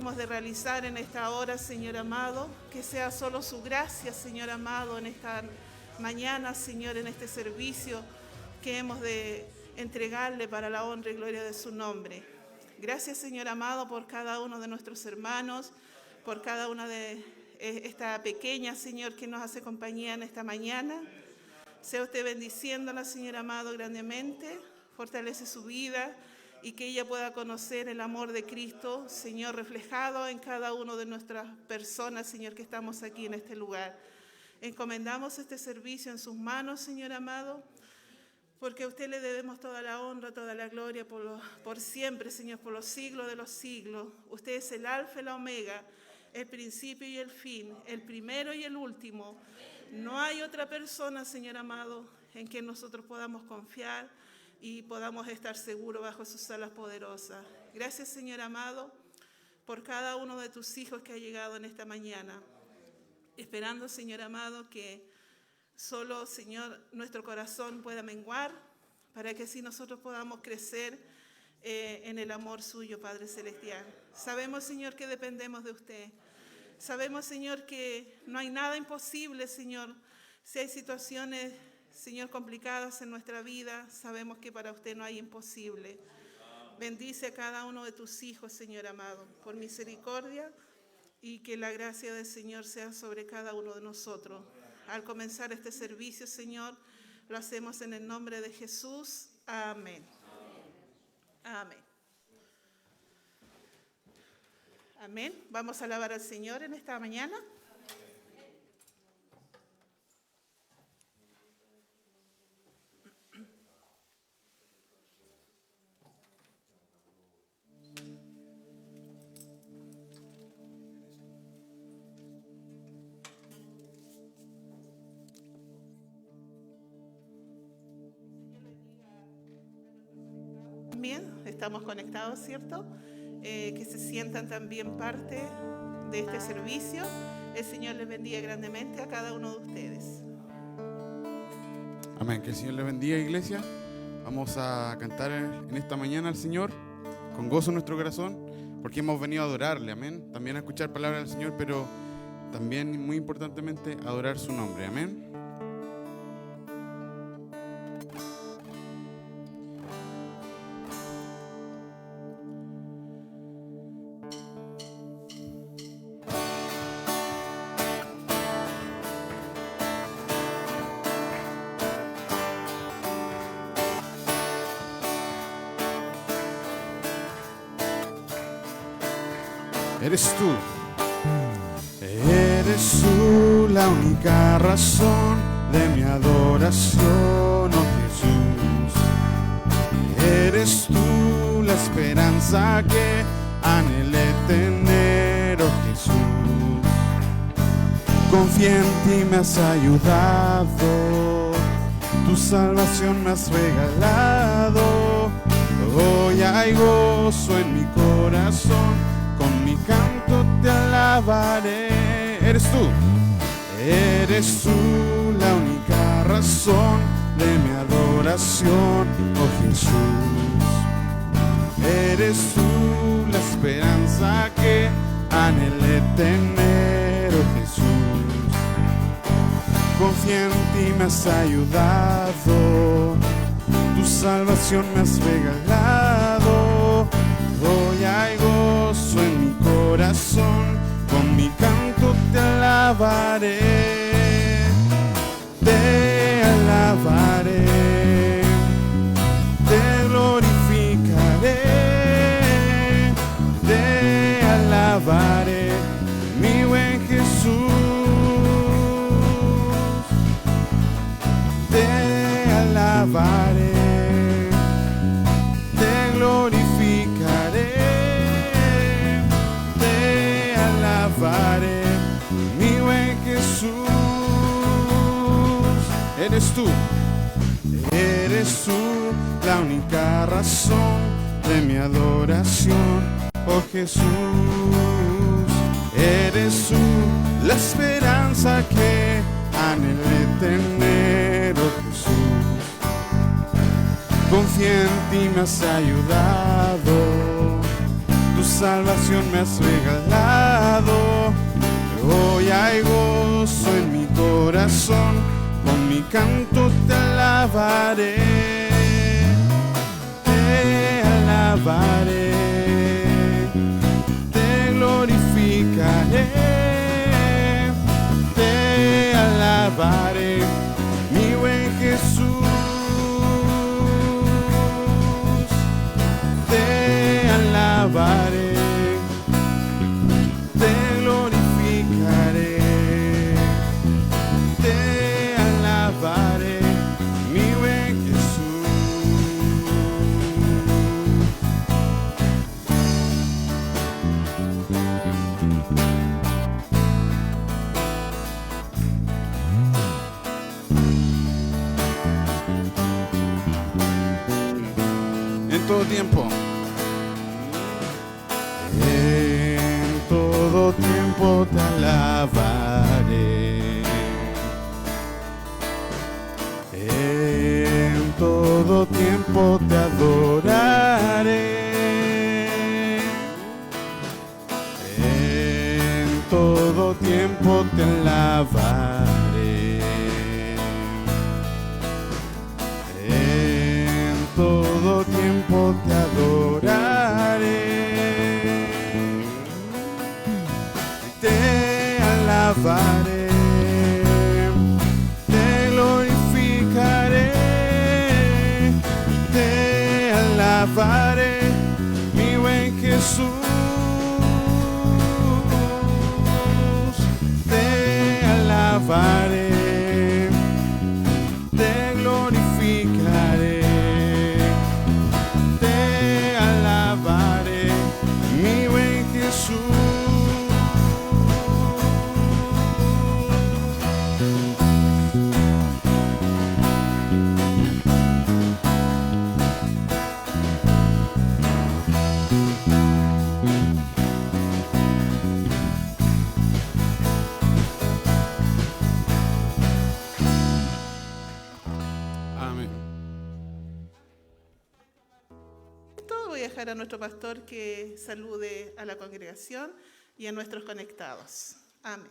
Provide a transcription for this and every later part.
hemos de realizar en esta hora, Señor amado, que sea solo su gracia, Señor amado, en esta mañana, Señor, en este servicio que hemos de entregarle para la honra y gloria de su nombre. Gracias, Señor amado, por cada uno de nuestros hermanos, por cada una de esta pequeña, Señor, que nos hace compañía en esta mañana. Sea usted bendiciéndola, Señor amado, grandemente. Fortalece su vida y que ella pueda conocer el amor de Cristo, Señor, reflejado en cada una de nuestras personas, Señor, que estamos aquí en este lugar. Encomendamos este servicio en sus manos, Señor amado, porque a usted le debemos toda la honra, toda la gloria por siempre, Señor, por los siglos de los siglos. Usted es el alfa y la omega, el principio y el fin, el primero y el último. No hay otra persona, Señor amado, en quien nosotros podamos confiar y podamos estar seguros bajo sus alas poderosas. Gracias, Señor amado, por cada uno de tus hijos que ha llegado en esta mañana, esperando, Señor amado, que solo, Señor, nuestro corazón pueda menguar para que así nosotros podamos crecer en el amor suyo, Padre Celestial. Sabemos, Señor, que dependemos de usted. Sabemos, Señor, que no hay nada imposible, Señor. Si hay situaciones, Señor, complicadas en nuestra vida, sabemos que para usted no hay imposible. Bendice a cada uno de tus hijos, Señor amado, por misericordia, y que la gracia del Señor sea sobre cada uno de nosotros. Al comenzar este servicio, Señor, lo hacemos en el nombre de Jesús. Amén. Amén. Amén. Vamos a alabar al Señor en esta mañana. Bien, estamos conectados, ¿cierto? Que se sientan también parte de este servicio. El Señor les bendiga grandemente a cada uno de ustedes. Amén, que el Señor les bendiga, iglesia. Vamos a cantar en esta mañana al Señor con gozo en nuestro corazón, porque hemos venido a adorarle, amén. También a escuchar palabras del Señor, pero también, muy importantemente, adorar su nombre, amén. Eres tú la única razón de mi adoración, oh Jesús. Eres tú la esperanza que anhelé tener, oh Jesús. Confié en ti, me has ayudado, tu salvación me has regalado. Hoy hay gozo en mi corazón, con mi canto te alabaré. Eres tú la única razón de mi adoración, oh Jesús. Eres tú la esperanza que anhelé tener, oh Jesús. Confié en ti, me has ayudado, tu salvación me has regalado. Hoy hay gozo en mi corazón, con mi canto te alabaré, te alabaré, te glorificaré, te alabaré, mi buen Jesús, te alabaré, te glorificaré, mi buen Jesús. Eres tú la única razón de mi adoración, oh Jesús. Eres tú la esperanza que anhelé tener, oh Jesús. Confié en ti, me has ayudado, tu salvación me has regalado. Hoy hay gozo en mi corazón, con mi canto te alabaré, te alabaré, te glorificaré, te alabaré, mi buen Jesús, te alabaré, te glorificaré, te alabaré, mi buen Jesús. En todo tiempo. En todo tiempo te alabaré. En todo tiempo te adoraré. En todo tiempo te alabaré. En todo tiempo te adoraré. Te alabaré, te glorificaré, te alabaré, mi buen Jesús, te alabaré, te glorificaré, te alabaré, mi buen Jesús. Amén. Voy a dejar a nuestro pastor que salude a la congregación y a nuestros conectados. Amén.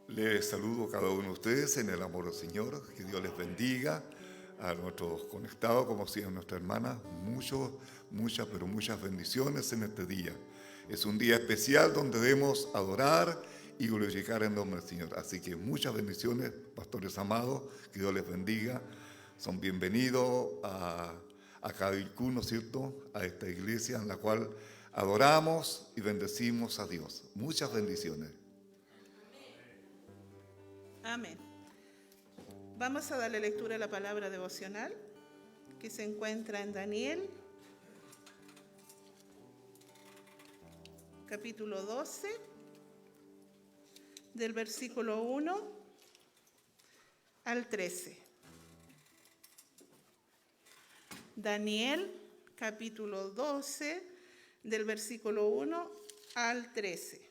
Les saludo a cada uno de ustedes en el amor del Señor. Que Dios les bendiga a nuestros conectados, como decían nuestras hermanas. Muchas bendiciones en este día. Es un día especial donde debemos adorar y glorificar el nombre del Señor. Así que muchas bendiciones, pastores amados. Que Dios les bendiga. Son bienvenidos a Cabilcú, ¿no es cierto?, a esta iglesia en la cual adoramos y bendecimos a Dios. Muchas bendiciones. Amén. Vamos a darle lectura a la palabra devocional que se encuentra en Daniel, capítulo 12, del versículo 1 al 13. Daniel, capítulo 12, del versículo 1 al 13.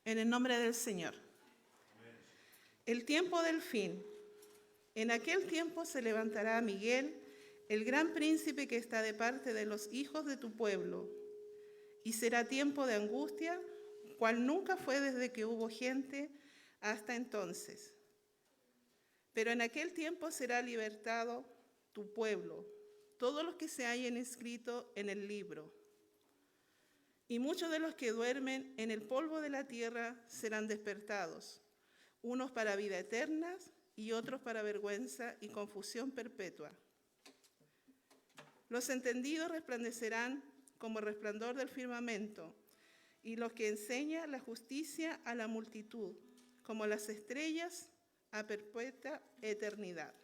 En el nombre del Señor. El tiempo del fin. En aquel tiempo se levantará Miguel, el gran príncipe que está de parte de los hijos de tu pueblo, y será tiempo de angustia, cual nunca fue desde que hubo gente hasta entonces. Pero en aquel tiempo será libertado tu pueblo, todos los que se hayan inscrito en el libro. Y muchos de los que duermen en el polvo de la tierra serán despertados, unos para vida eterna y otros para vergüenza y confusión perpetua. Los entendidos resplandecerán como el resplandor del firmamento, y los que enseñan la justicia a la multitud, como las estrellas a perpetua eternidad.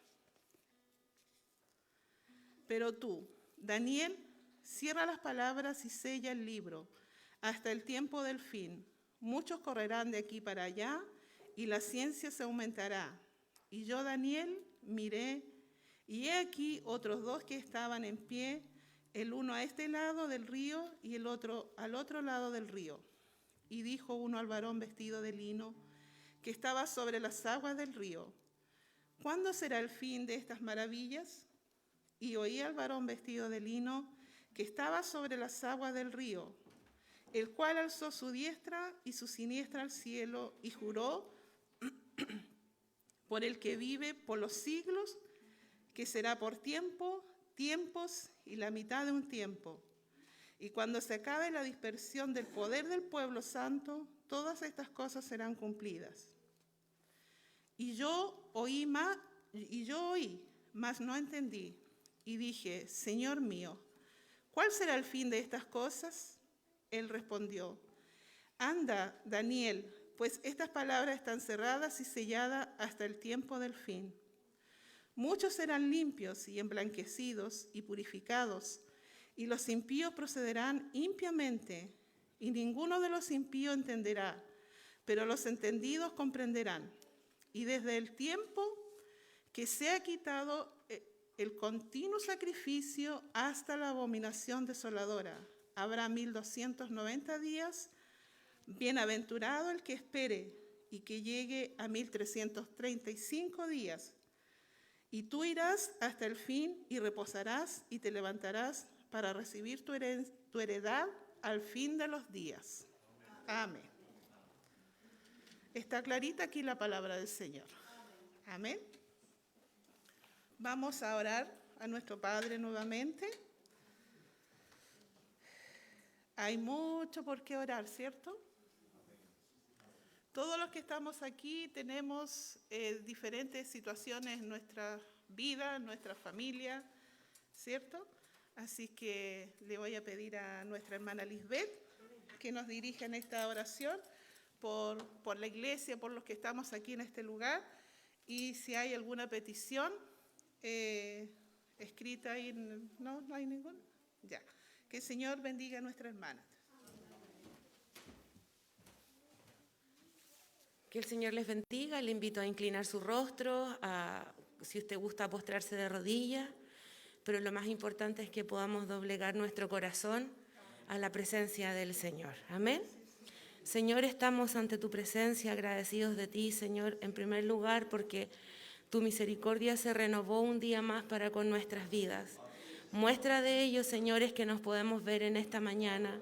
Pero tú, Daniel, cierra las palabras y sella el libro hasta el tiempo del fin. Muchos correrán de aquí para allá y la ciencia se aumentará. Y yo, Daniel, miré y he aquí otros dos que estaban en pie, el uno a este lado del río y el otro al otro lado del río. Y dijo uno al varón vestido de lino que estaba sobre las aguas del río: ¿cuándo será el fin de estas maravillas? Y oí al varón vestido de lino que estaba sobre las aguas del río, el cual alzó su diestra y su siniestra al cielo y juró por el que vive por los siglos, que será por tiempos y la mitad de un tiempo. Y cuando se acabe la dispersión del poder del pueblo santo, todas estas cosas serán cumplidas. Y yo oí, mas no entendí. Y dije: Señor mío, ¿cuál será el fin de estas cosas? Él respondió: Anda, Daniel, pues estas palabras están cerradas y selladas hasta el tiempo del fin. Muchos serán limpios y emblanquecidos y purificados, y los impíos procederán impiamente, y ninguno de los impíos entenderá, pero los entendidos comprenderán. Y desde el tiempo que se ha quitado el continuo sacrificio hasta la abominación desoladora, habrá 1290 días. Bienaventurado el que espere y que llegue a 1335 días. Y tú irás hasta el fin y reposarás y te levantarás para recibir tu heredad al fin de los días. Amén. Está clarita aquí la palabra del Señor. Amén. Vamos a orar a nuestro Padre nuevamente. Hay mucho por qué orar, ¿cierto? Todos los que estamos aquí tenemos diferentes situaciones en nuestra vida, en nuestra familia, ¿cierto? Así que le voy a pedir a nuestra hermana Lisbeth que nos dirija en esta oración por la iglesia, por los que estamos aquí en este lugar, y si hay alguna petición escrita ahí, ¿no hay ninguna? Ya. Que el Señor bendiga a nuestra hermana. Que el Señor les bendiga. Le invito a inclinar su rostro, si usted gusta, a postrarse de rodillas, pero lo más importante es que podamos doblegar nuestro corazón a la presencia del Señor. Amén. Señor, estamos ante tu presencia, agradecidos de ti, Señor, en primer lugar porque tu misericordia se renovó un día más para con nuestras vidas. Muestra de ello, Señor, es que nos podemos ver en esta mañana.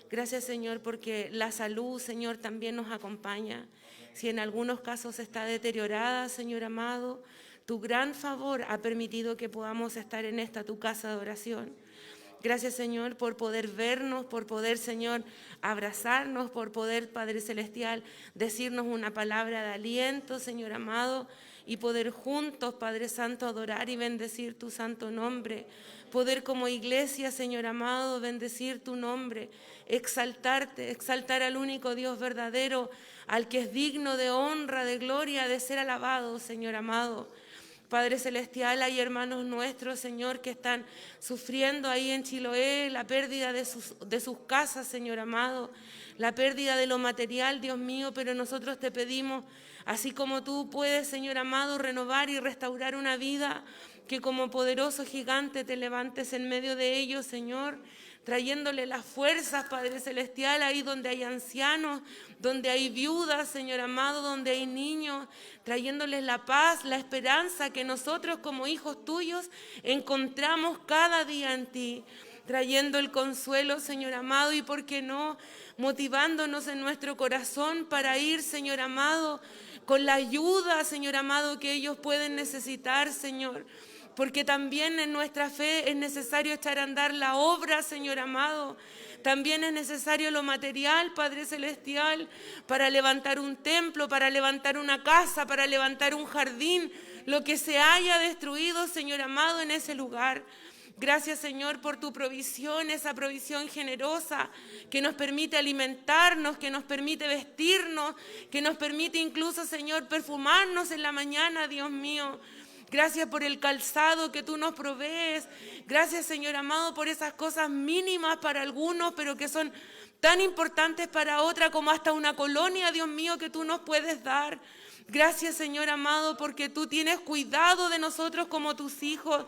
Gracias, Señor, porque la salud, Señor, también nos acompaña. Si en algunos casos está deteriorada, Señor amado, tu gran favor ha permitido que podamos estar en esta tu casa de oración. Gracias, Señor, por poder vernos, por poder, Señor, abrazarnos, por poder, Padre Celestial, decirnos una palabra de aliento, Señor amado, y poder juntos, Padre Santo, adorar y bendecir tu santo nombre. Poder como iglesia, Señor amado, bendecir tu nombre, exaltarte, exaltar al único Dios verdadero, al que es digno de honra, de gloria, de ser alabado, Señor amado. Padre Celestial, hay hermanos nuestros, Señor, que están sufriendo ahí en Chiloé la pérdida de sus casas, Señor amado, la pérdida de lo material, Dios mío, pero nosotros te pedimos, así como tú puedes, Señor amado, renovar y restaurar una vida, que como poderoso gigante te levantes en medio de ellos, Señor, trayéndole las fuerzas, Padre Celestial, ahí donde hay ancianos, donde hay viudas, Señor amado, donde hay niños, trayéndoles la paz, la esperanza que nosotros como hijos tuyos encontramos cada día en ti, trayendo el consuelo, Señor amado, y por qué no, motivándonos en nuestro corazón para ir, Señor amado, con la ayuda, Señor amado, que ellos pueden necesitar, Señor. Porque también en nuestra fe es necesario echar a andar la obra, Señor amado. También es necesario lo material, Padre Celestial, para levantar un templo, para levantar una casa, para levantar un jardín, lo que se haya destruido, Señor amado, en ese lugar. Gracias, Señor, por tu provisión, esa provisión generosa que nos permite alimentarnos, que nos permite vestirnos, que nos permite incluso, Señor, perfumarnos en la mañana, Dios mío. Gracias por el calzado que tú nos provees. Gracias, Señor amado, por esas cosas mínimas para algunos, pero que son tan importantes para otra como hasta una colonia, Dios mío, que tú nos puedes dar. Gracias, Señor amado, porque tú tienes cuidado de nosotros como tus hijos.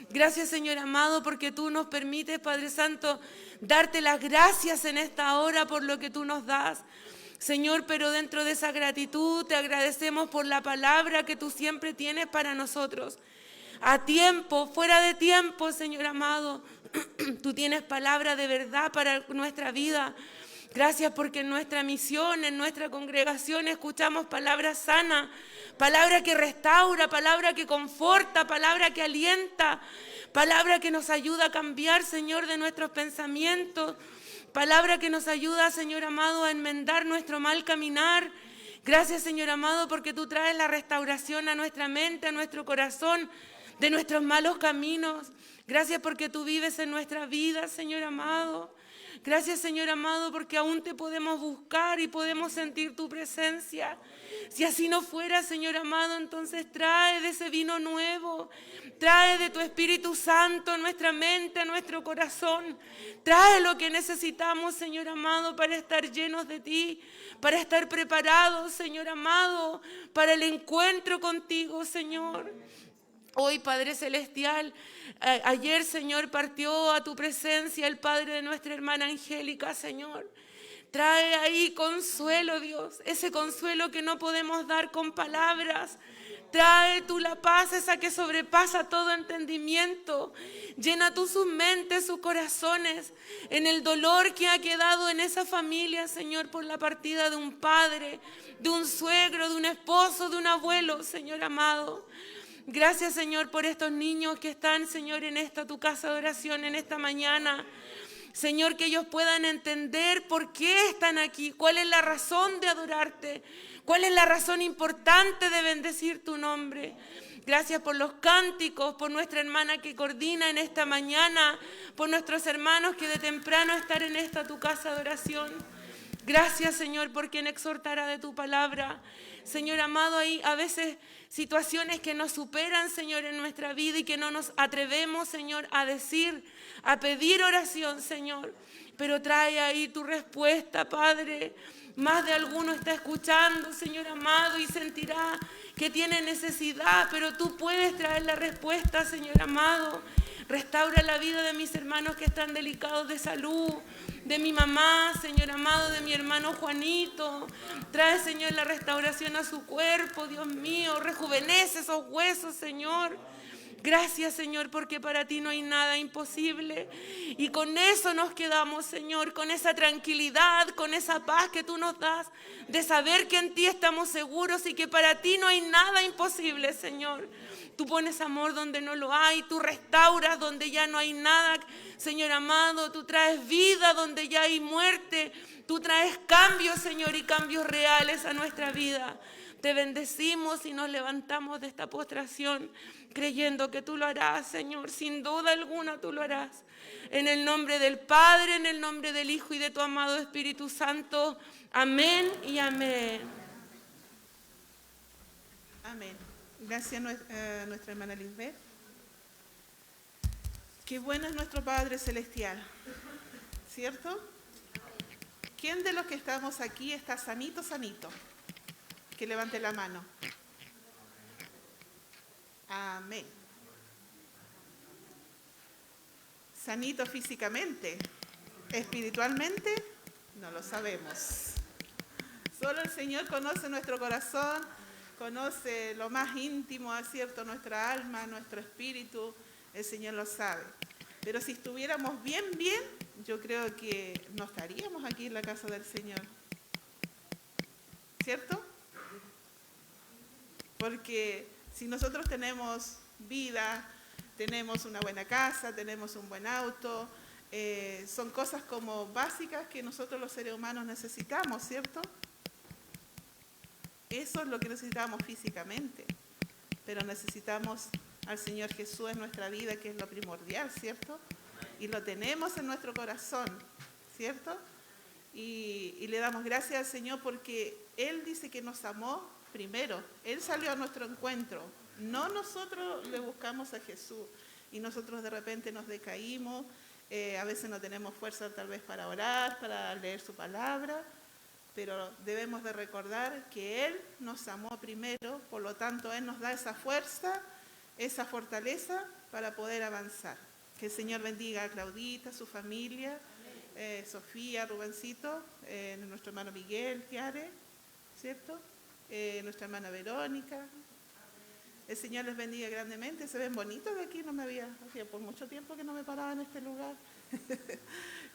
Gracias, Señor amado, porque tú nos permites, Padre Santo, darte las gracias en esta hora por lo que tú nos das. Señor, pero dentro de esa gratitud te agradecemos por la palabra que tú siempre tienes para nosotros. A tiempo, fuera de tiempo, Señor amado, tú tienes palabra de verdad para nuestra vida. Gracias porque en nuestra misión, en nuestra congregación, escuchamos palabra sana, palabra que restaura, palabra que conforta, palabra que alienta, palabra que nos ayuda a cambiar, Señor, de nuestros pensamientos, palabra que nos ayuda, Señor amado, a enmendar nuestro mal caminar. Gracias, Señor amado, porque tú traes la restauración a nuestra mente, a nuestro corazón, de nuestros malos caminos. Gracias porque tú vives en nuestra vida, Señor amado. Gracias, Señor amado, porque aún te podemos buscar y podemos sentir tu presencia. Si así no fuera, Señor amado, entonces trae de ese vino nuevo. Trae de tu Espíritu Santo a nuestra mente, a nuestro corazón. Trae lo que necesitamos, Señor amado, para estar llenos de ti, para estar preparados, Señor amado, para el encuentro contigo, Señor. Hoy, Padre Celestial, ayer, Señor, partió a tu presencia el Padre de nuestra hermana Angélica, Señor. Trae ahí consuelo, Dios, ese consuelo que no podemos dar con palabras. Trae tú la paz, esa que sobrepasa todo entendimiento. Llena tú sus mentes, sus corazones, en el dolor que ha quedado en esa familia, Señor, por la partida de un padre, de un suegro, de un esposo, de un abuelo, Señor amado. Gracias, Señor, por estos niños que están, Señor, en esta tu casa de oración en esta mañana. Señor, que ellos puedan entender por qué están aquí, cuál es la razón de adorarte, cuál es la razón importante de bendecir tu nombre. Gracias por los cánticos, por nuestra hermana que coordina en esta mañana, por nuestros hermanos que de temprano están en esta tu casa de oración. Gracias, Señor, por quien exhortará de tu palabra. Señor amado, hay a veces situaciones que nos superan, Señor, en nuestra vida y que no nos atrevemos, Señor, a decir, a pedir oración, Señor. Pero trae ahí tu respuesta, Padre. Más de alguno está escuchando, Señor amado, y sentirá que tiene necesidad, pero tú puedes traer la respuesta, Señor amado. Restaura la vida de mis hermanos que están delicados de salud, de mi mamá, Señor amado, de mi hermano Juanito. Trae, Señor, la restauración a su cuerpo, Dios mío. Rejuvenece esos huesos, Señor. Gracias, Señor, porque para ti no hay nada imposible. Y con eso nos quedamos, Señor, con esa tranquilidad, con esa paz que tú nos das, de saber que en ti estamos seguros y que para ti no hay nada imposible, Señor. Tú pones amor donde no lo hay, tú restauras donde ya no hay nada, Señor amado. Tú traes vida donde ya hay muerte. Tú traes cambios, Señor, y cambios reales a nuestra vida. Te bendecimos y nos levantamos de esta postración creyendo que tú lo harás, Señor. Sin duda alguna tú lo harás. En el nombre del Padre, en el nombre del Hijo y de tu amado Espíritu Santo. Amén y amén. Amén. Gracias a nuestra hermana Lisbeth. Qué bueno es nuestro Padre Celestial, ¿cierto? ¿Quién de los que estamos aquí está sanito, sanito? Que levante la mano. Amén. Sanito físicamente, espiritualmente, no lo sabemos. Solo el Señor conoce nuestro corazón, conoce lo más íntimo, ¿cierto? Nuestra alma, nuestro espíritu, el Señor lo sabe. Pero si estuviéramos bien, yo creo que no estaríamos aquí en la casa del Señor. ¿Cierto? Porque si nosotros tenemos vida, tenemos una buena casa, tenemos un buen auto, son cosas como básicas que nosotros los seres humanos necesitamos, ¿cierto? Eso es lo que necesitamos físicamente, pero necesitamos al Señor Jesús en nuestra vida, que es lo primordial, ¿cierto? Y lo tenemos en nuestro corazón, ¿cierto? Y le damos gracias al Señor porque Él dice que nos amó primero. Él salió a nuestro encuentro, no nosotros le buscamos a Jesús y nosotros de repente nos decaímos, a veces no tenemos fuerza tal vez para orar, para leer su palabra, pero debemos de recordar que Él nos amó primero, por lo tanto Él nos da esa fuerza, esa fortaleza para poder avanzar. Que el Señor bendiga a Claudita, a su familia, Sofía, Rubencito, nuestro hermano Miguel, Tiare, ¿cierto? Nuestra hermana Verónica. El Señor les bendiga grandemente. Se ven bonitos de aquí, hacía por mucho tiempo que no me paraba en este lugar.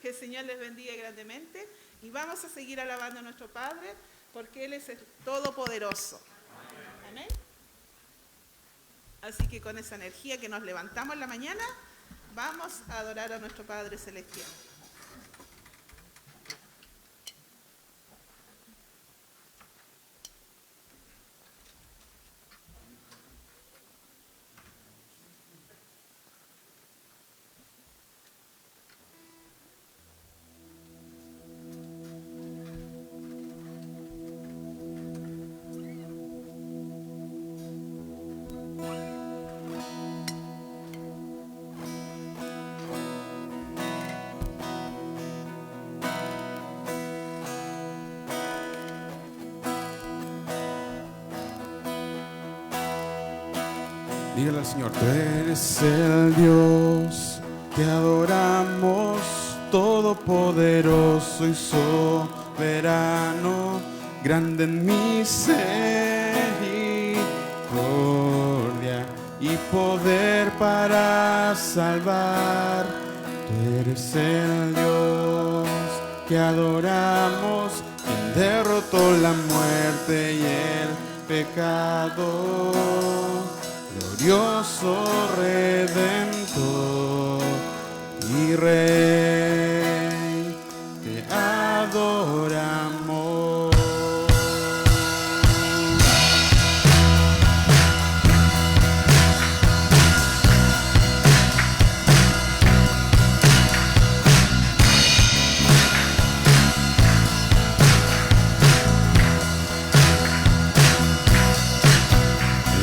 Que el Señor les bendiga grandemente. Y vamos a seguir alabando a nuestro Padre, porque Él es el Todopoderoso. Amén. Así que con esa energía que nos levantamos en la mañana, vamos a adorar a nuestro Padre Celestial. Dígale al Señor: tú eres el Dios que adoramos, todopoderoso y soberano, grande en misericordia y poder para salvar. Tú eres el Dios que adoramos, quien derrotó la muerte y el pecado. Glorioso Redentor y Rey, te adoramos.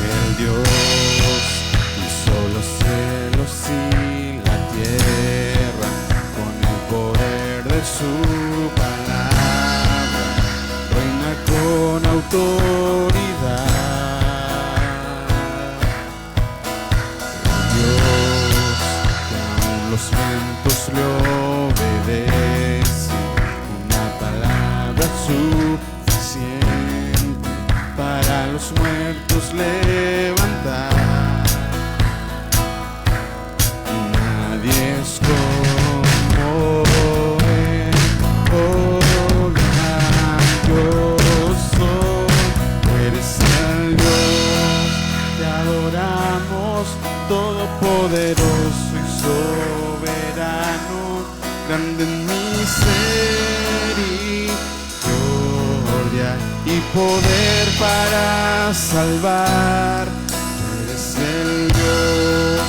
El Dios su palabra reina con autoridad. Dios que aún los vientos le obedecen, una palabra suficiente para los muertos levantar. Nadie es como todopoderoso y soberano, grande en misericordia y poder para salvar. Tú eres el Dios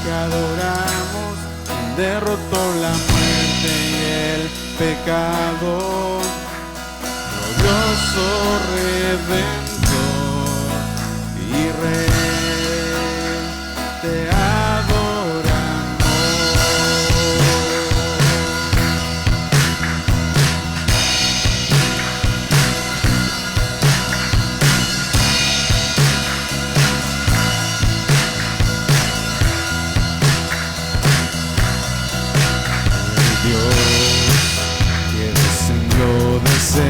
que adoramos, quien derrotó la muerte y el pecado. Glorioso Redentor y Rey, te adoramos. El Dios que descendió desde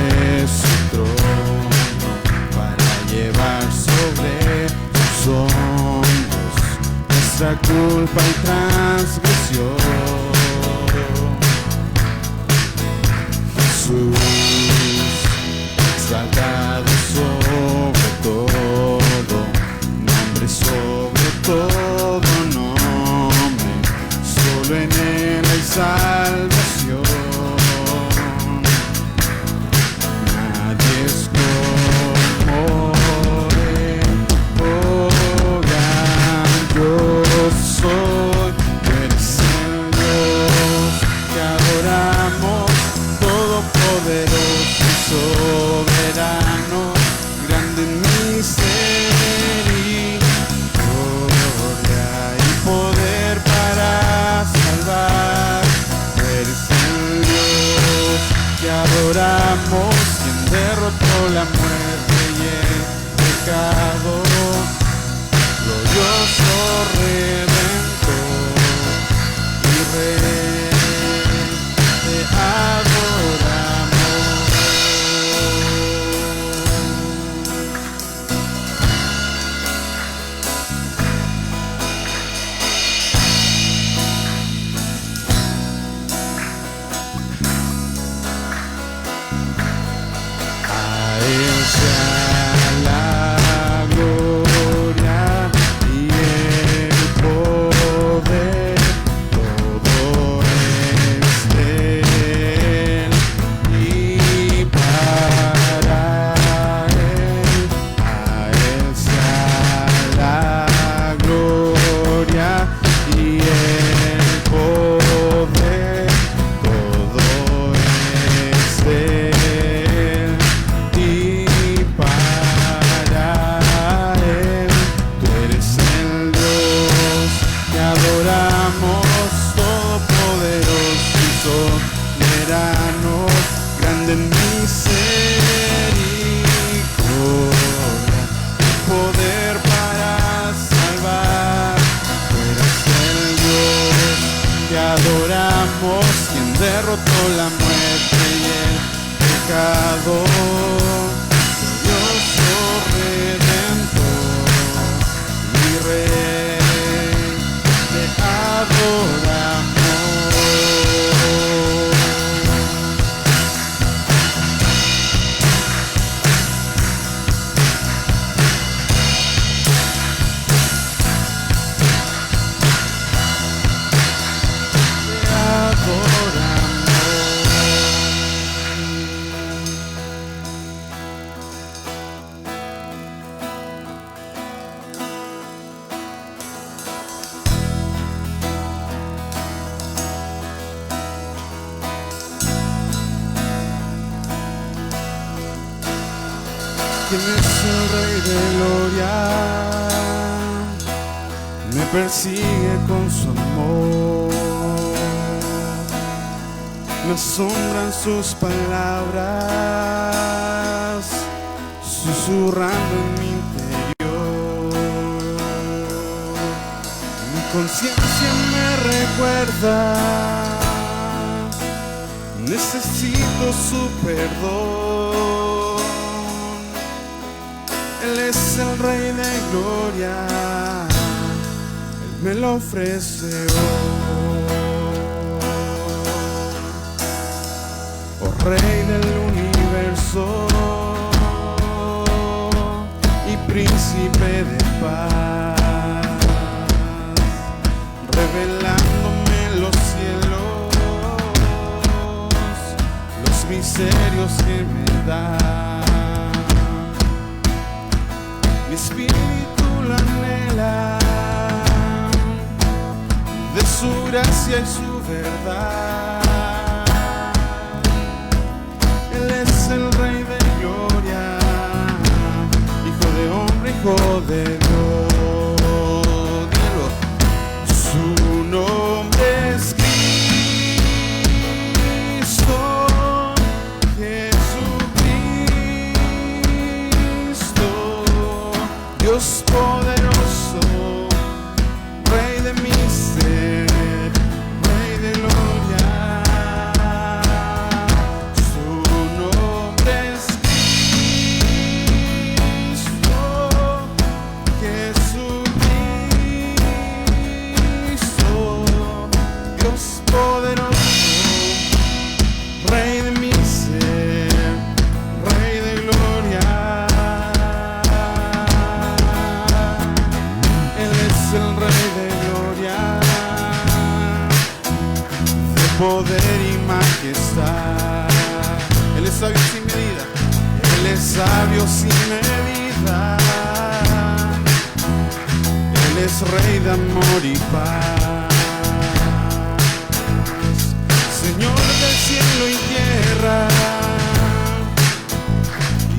su trono para llevar sobre sus hombros nuestra culpa y transgresión. Jesús, exaltado sobre todo, nombre sobre todo nombre, solo en Él hay salvación. Nadie es como Él, oh gran Dios soy. Tú eres el Dios que adoramos, todopoderoso y soberano, grande en misericordia y poder para salvar. Tú eres el Dios que adoramos, quien derrotó la muerte y el pecado. Glorioso Redentor y Rey, te grande en misericordia, poder para salvar. Tú eres el Dios que adoramos, quien derrotó la muerte y el pecado. Glorioso Redentor, mi Rey, te adoramos. ¿Quién es el Rey de Gloria? Me persigue con su amor, me asombran sus palabras, susurrando en mi interior. Mi conciencia me recuerda, necesito su perdón. Él es el Rey de Gloria, Él me lo ofrece hoy. Oh Rey del universo y Príncipe de paz, revelándome los cielos, los misterios que me da. Mi espíritu lo anhela, de su gracia y su verdad. Él es el Rey de Gloria, Hijo de hombre, Hijo de Dios. Dígalo. Su nombre es Cristo, Dios poderoso, Rey de mi ser, Rey de gloria. Su nombre es Cristo, Jesucristo, Dios poderoso, Rey de mi ser, Rey de gloria. El Rey de Gloria, de poder y majestad. Él es sabio sin medida, Él es sabio sin medida. Él es Rey de amor y paz, Señor del cielo y tierra,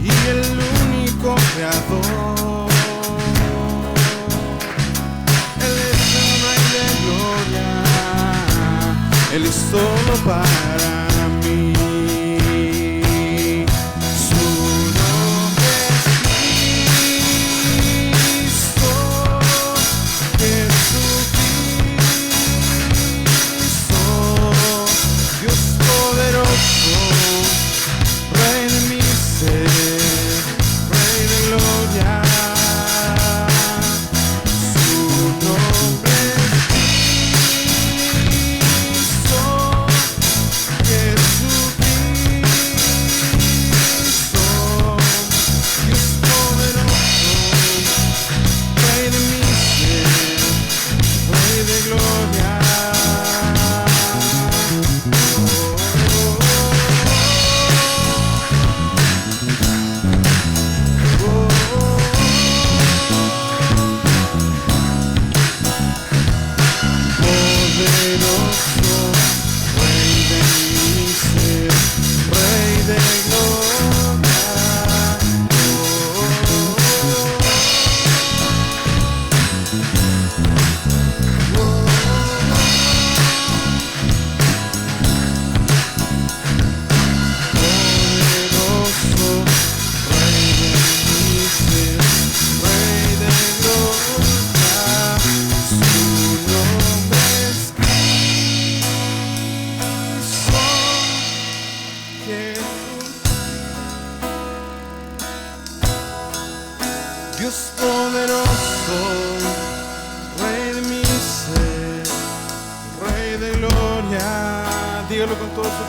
y el único creador. Él es todo para mí. Su nombre es Cristo, Jesucristo, Dios poderoso, Rey de mi ser, Rey de gloria. Su nombre es Cristo,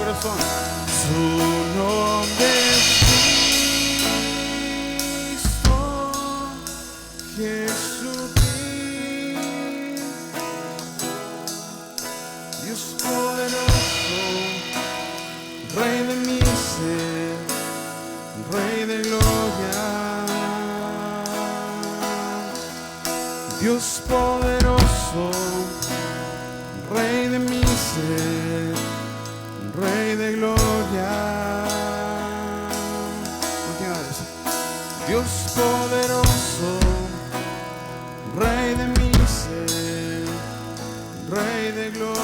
corazón. Su nombre es Cristo, Jesucristo, Dios poderoso, Rey de mi ser, Rey de gloria. Dios poderoso, Rey de mi ser, Rey de gloria. Última vez. Dios poderoso, Rey de mi ser, Rey de gloria.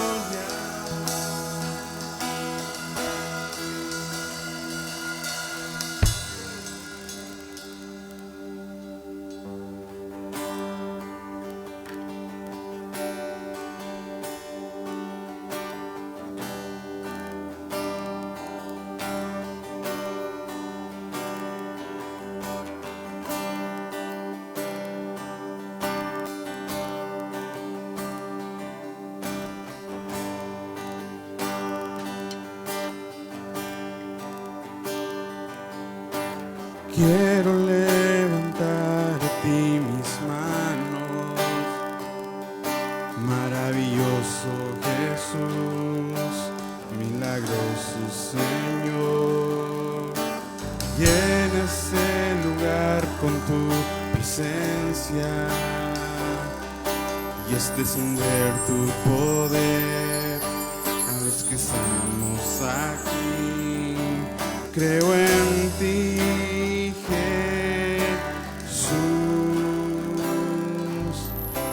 Quiero levantar a ti mis manos, maravilloso Jesús, milagroso Señor. Llena este lugar con tu presencia y es descender tu poder a los que estamos aquí. Creo en ti, Jesús,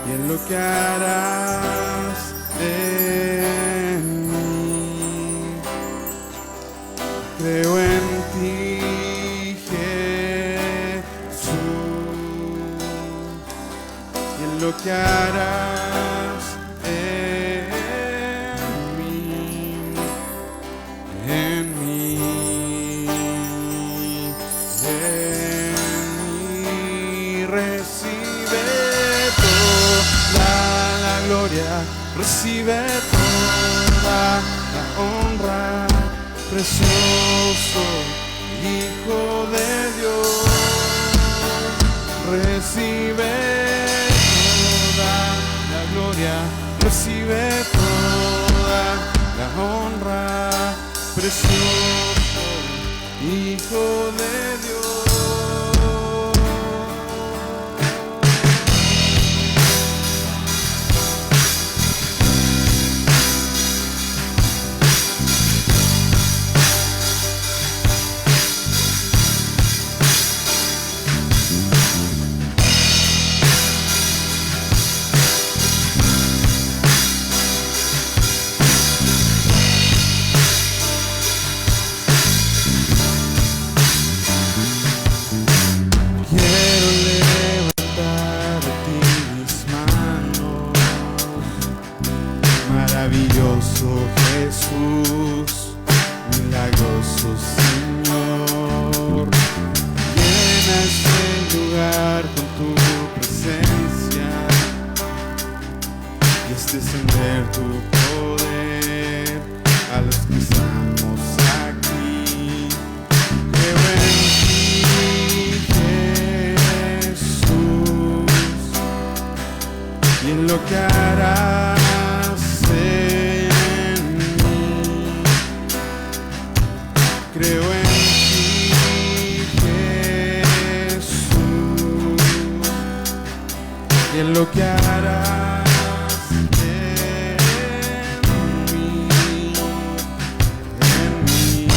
y en lo que harás en mí. Creo en ti, Jesús, y en lo que harás en mí, en mí. Recibe toda la honra, precioso Hijo de Dios. Recibe toda la gloria, recibe toda la honra, precioso Hijo de Dios. Maravilloso Jesús, milagroso Señor, llena este lugar con tu presencia y es descender tu poder a los que estamos aquí. Creo en ti, Jesús, y en lo que harás en mí. Creo en ti, Jesús, y en lo que harás en mí, en mí, en mí.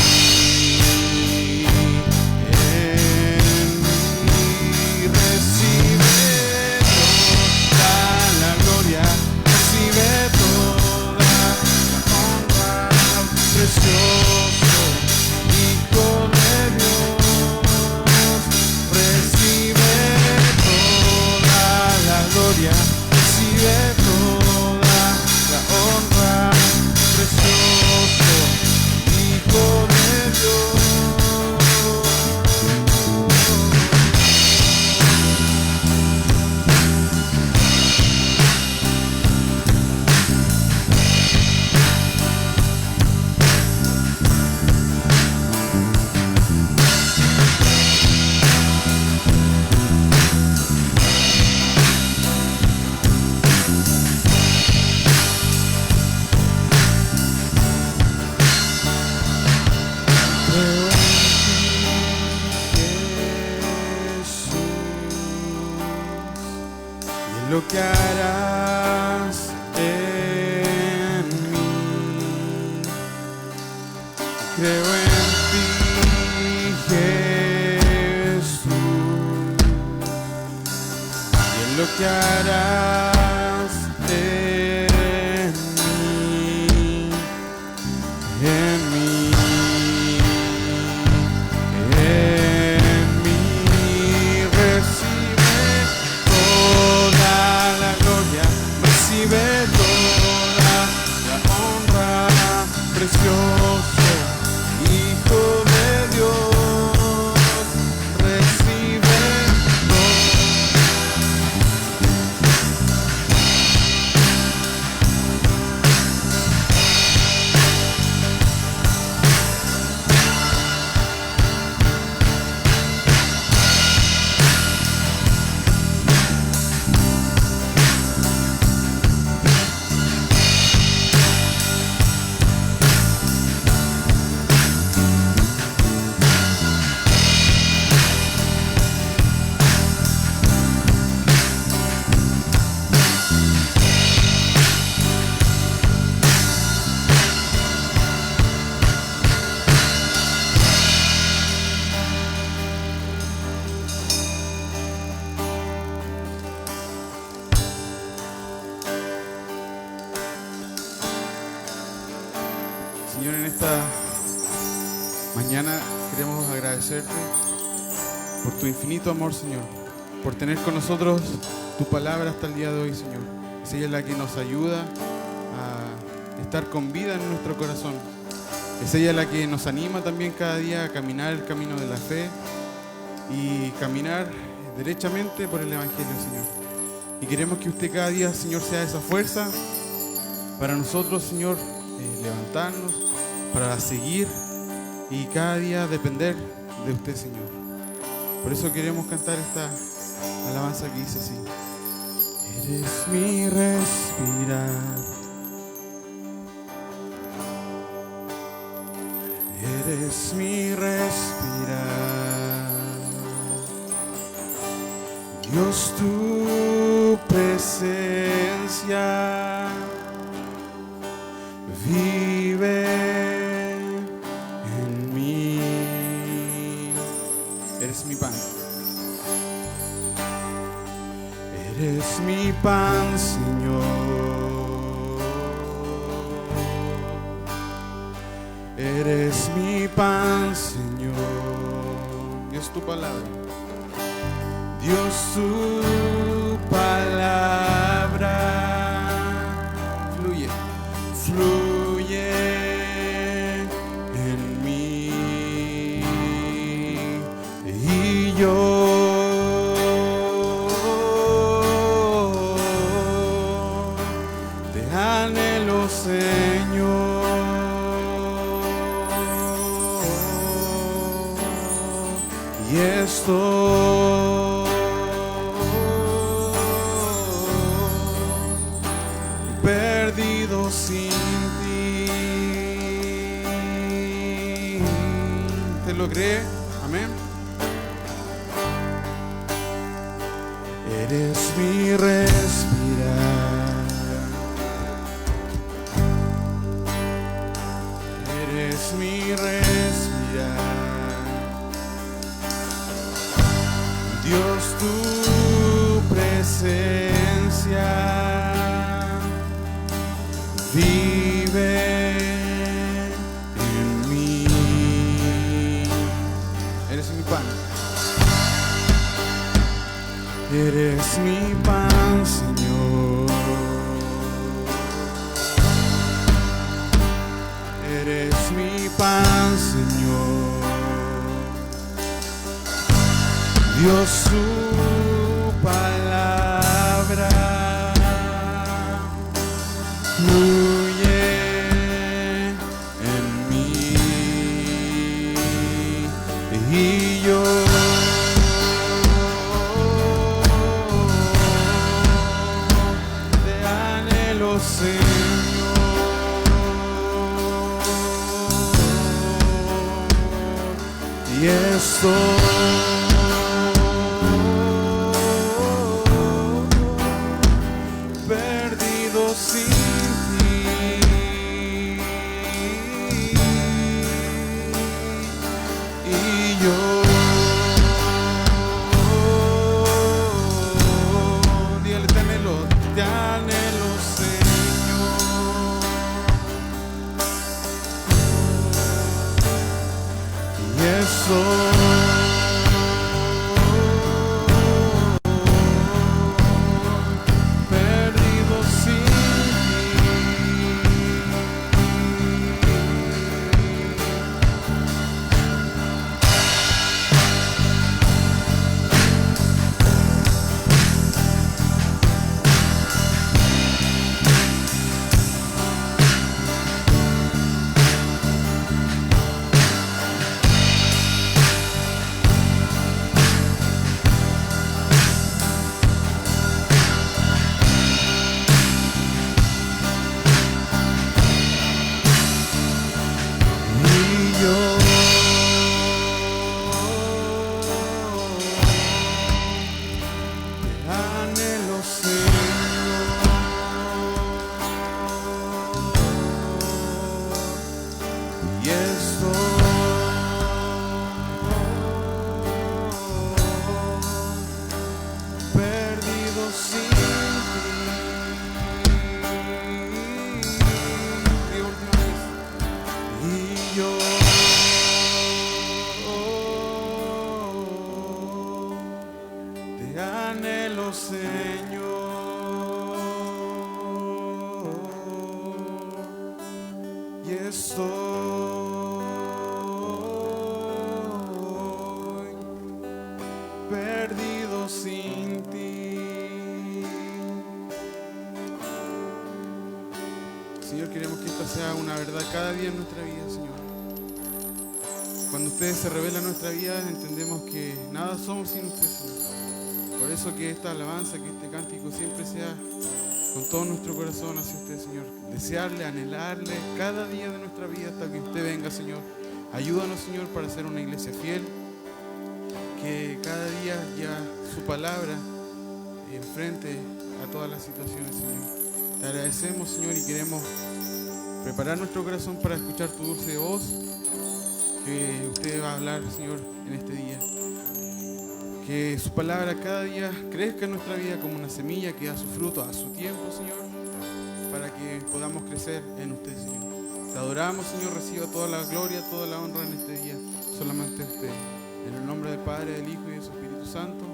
Recibe toda la gloria, recibe toda la honra, precioso Hijo de Dios. Recibe toda la gloria, recibe toda la honra, precioso Hijo de Dios. lo que harás en mí. Creo en ti, Jesús, y en lo que harás en mí, en mí. Recibe toda la honra, precioso Hijo de Dios, recibe Señor, en esta mañana queremos agradecerte por tu infinito amor, Señor, por tener con nosotros tu palabra hasta el día de hoy, Señor. Es ella la que nos ayuda a estar con vida en nuestro corazón. Es ella la que nos anima también cada día a caminar el camino de la fe y caminar derechamente por el Evangelio, Señor. Y queremos que usted cada día, Señor, sea esa fuerza para nosotros, Señor, levantarnos, para seguir y cada día depender de usted, Señor. Por eso queremos cantar esta alabanza que dice así: eres mi respirar, eres mi respirar, Dios, tu presencia vive en mí. Eres mi pan. Eres mi pan, Señor. Eres mi pan, Señor. Y es tu palabra. Dios, tu palabra fluye, fluye en mí, y yo te anhelo, Señor, y estoy perdido sin ti. ¿Te lo cree? Amén. Eres mi respirar, eres mi respirar, Dios, tu presencia vive en mí. Eres mi pan. Eres mi pan, Señor. Eres mi pan, Señor. Dios, su palabra fluye en mí, y yo te anhelo, Señor, y estoy perdido sin perdido sin ti. Señor, queremos que esta sea una verdad cada día en nuestra vida, Señor. Cuando usted se revela en nuestra vida, entendemos que nada somos sin usted, Señor. Por eso que esta alabanza, que este cántico siempre sea con todo nuestro corazón hacia usted, Señor. Desearle, anhelarle cada día de nuestra vida hasta que usted venga, Señor. Ayúdanos, Señor, para ser una iglesia fiel, que cada día lleva su palabra enfrente a todas las situaciones, Señor. Te agradecemos, Señor, y queremos preparar nuestro corazón para escuchar tu dulce voz, que usted va a hablar, Señor, en este día. Que su palabra cada día crezca en nuestra vida como una semilla que da su fruto a su tiempo, Señor, para que podamos crecer en usted, Señor. Te adoramos, Señor, reciba toda la gloria, toda la honra en este día, solamente usted. En el nombre del Padre, del Hijo y del Espíritu Santo.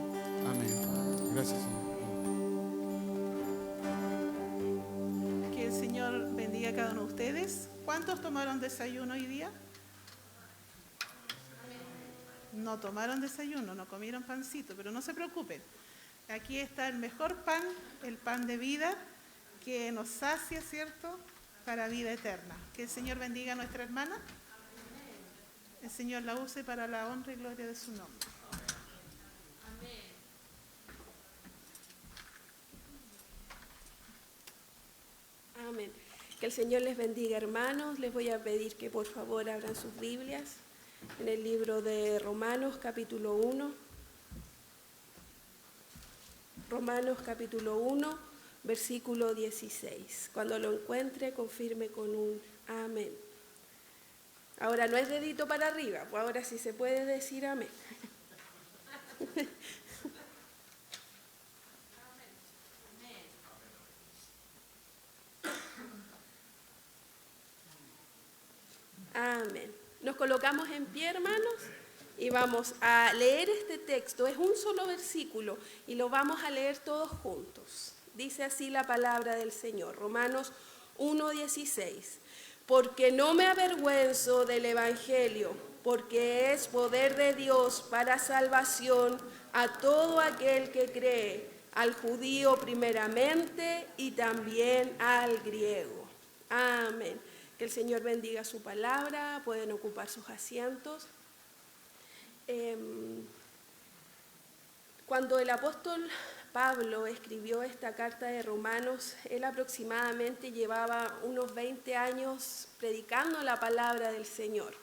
Amén. Gracias, Señor. Que el Señor bendiga a cada uno de ustedes. ¿Cuántos tomaron desayuno hoy día? No tomaron desayuno, no comieron pancito, pero no se preocupen. Aquí está el mejor pan, el pan de vida, que nos sacia, ¿cierto?, para vida eterna. Que el Señor bendiga a nuestra hermana. El Señor la use para la honra y gloria de su nombre. Amén. Que el Señor les bendiga, hermanos. Les voy a pedir que por favor abran sus Biblias en el libro de Romanos, capítulo 1. Romanos, capítulo 1, versículo 16. Cuando lo encuentre, confirme con un amén. Ahora no es dedito para arriba, pues ahora sí se puede decir amén. Amén. Nos colocamos en pie, hermanos, y vamos a leer este texto. Es un solo versículo y lo vamos a leer todos juntos. Dice así la palabra del Señor, Romanos 1:16. Porque no me avergüenzo del Evangelio, porque es poder de Dios para salvación a todo aquel que cree, al judío primeramente y también al griego. Amén. Que el Señor bendiga su palabra, pueden ocupar sus asientos. Cuando el apóstol Pablo escribió esta carta de Romanos, él aproximadamente llevaba unos 20 años predicando la palabra del Señor.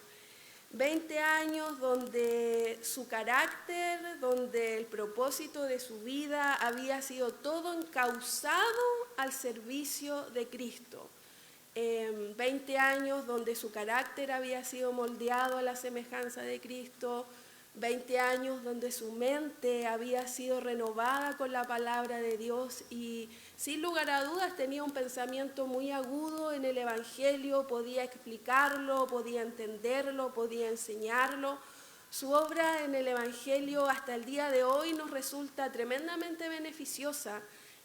20 años donde su carácter, donde el propósito de su vida había sido todo encauzado al servicio de Cristo. 20 años donde su carácter había sido moldeado a la semejanza de Cristo. 20 años donde su mente había sido renovada con la palabra de Dios y sin lugar a dudas tenía un pensamiento muy agudo en el Evangelio, podía explicarlo, podía entenderlo, podía enseñarlo, Su obra en el Evangelio hasta el día de hoy nos resulta tremendamente beneficiosa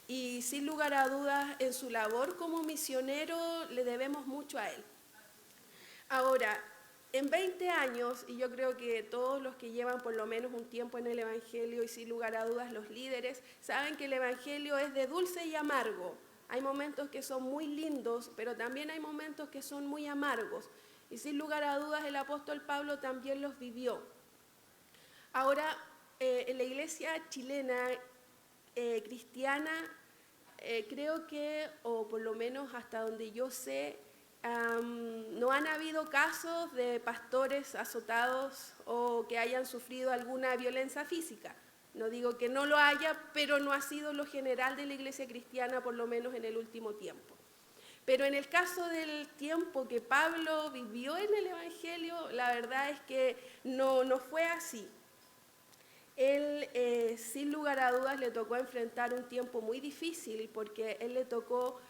y sin lugar a dudas en su labor como misionero le debemos mucho a él. Ahora, en 20 años, y yo creo que todos los que llevan por lo menos un tiempo en el Evangelio y sin lugar a dudas los líderes, saben que el Evangelio es de dulce y amargo. Hay momentos que son muy lindos, pero también hay momentos que son muy amargos. Y sin lugar a dudas el apóstol Pablo también los vivió. Ahora, en la iglesia chilena cristiana, creo que, o por lo menos hasta donde yo sé, no han habido casos de pastores azotados o que hayan sufrido alguna violencia física. No digo que no lo haya, pero no ha sido lo general de la iglesia cristiana, por lo menos en el último tiempo. Pero en el caso del tiempo que Pablo vivió en el Evangelio, la verdad es que no fue así. Él, sin lugar a dudas, le tocó enfrentar un tiempo muy difícil porque él le tocó,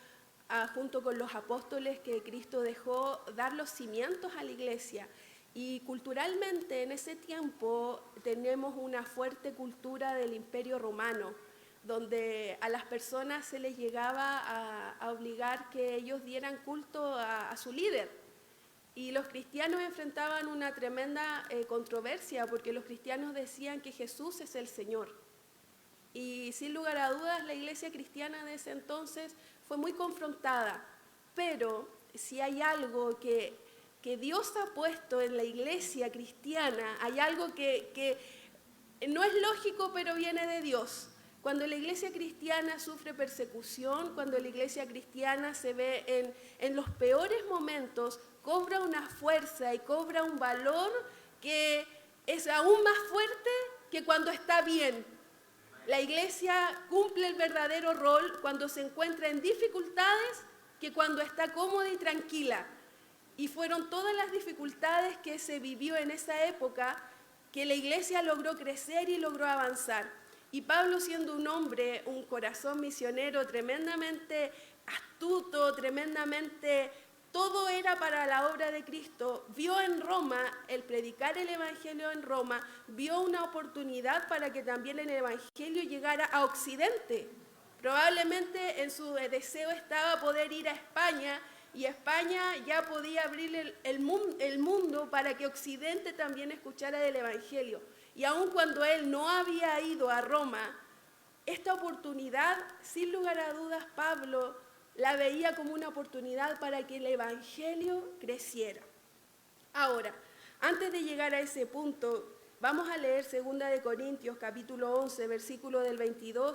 junto con los apóstoles que Cristo dejó, dar los cimientos a la iglesia. Y culturalmente en ese tiempo tenemos una fuerte cultura del Imperio Romano, donde a las personas se les llegaba a obligar que ellos dieran culto a su líder. Y los cristianos enfrentaban una tremenda controversia, porque los cristianos decían que Jesús es el Señor. Y sin lugar a dudas la iglesia cristiana de ese entonces fue muy confrontada. Pero si hay algo que Dios ha puesto en la iglesia cristiana, hay algo que no es lógico, pero viene de Dios. Cuando la iglesia cristiana sufre persecución, cuando la iglesia cristiana se ve en los peores momentos, cobra una fuerza y cobra un valor que es aún más fuerte que cuando está bien. La iglesia cumple el verdadero rol cuando se encuentra en dificultades que cuando está cómoda y tranquila. Y fueron todas las dificultades que se vivió en esa época que la iglesia logró crecer y logró avanzar. Y Pablo, siendo un hombre, un corazón misionero tremendamente astuto, tremendamente, todo era para la obra de Cristo, vio en Roma, el predicar el Evangelio en Roma, vio una oportunidad para que también el Evangelio llegara a Occidente. Probablemente en su deseo estaba poder ir a España, y España ya podía abrir el mundo para que Occidente también escuchara del Evangelio. Y aun cuando él no había ido a Roma, esta oportunidad, sin lugar a dudas, Pablo la veía como una oportunidad para que el Evangelio creciera. Ahora, antes de llegar a ese punto, vamos a leer 2 de Corintios, capítulo 11, versículo del 23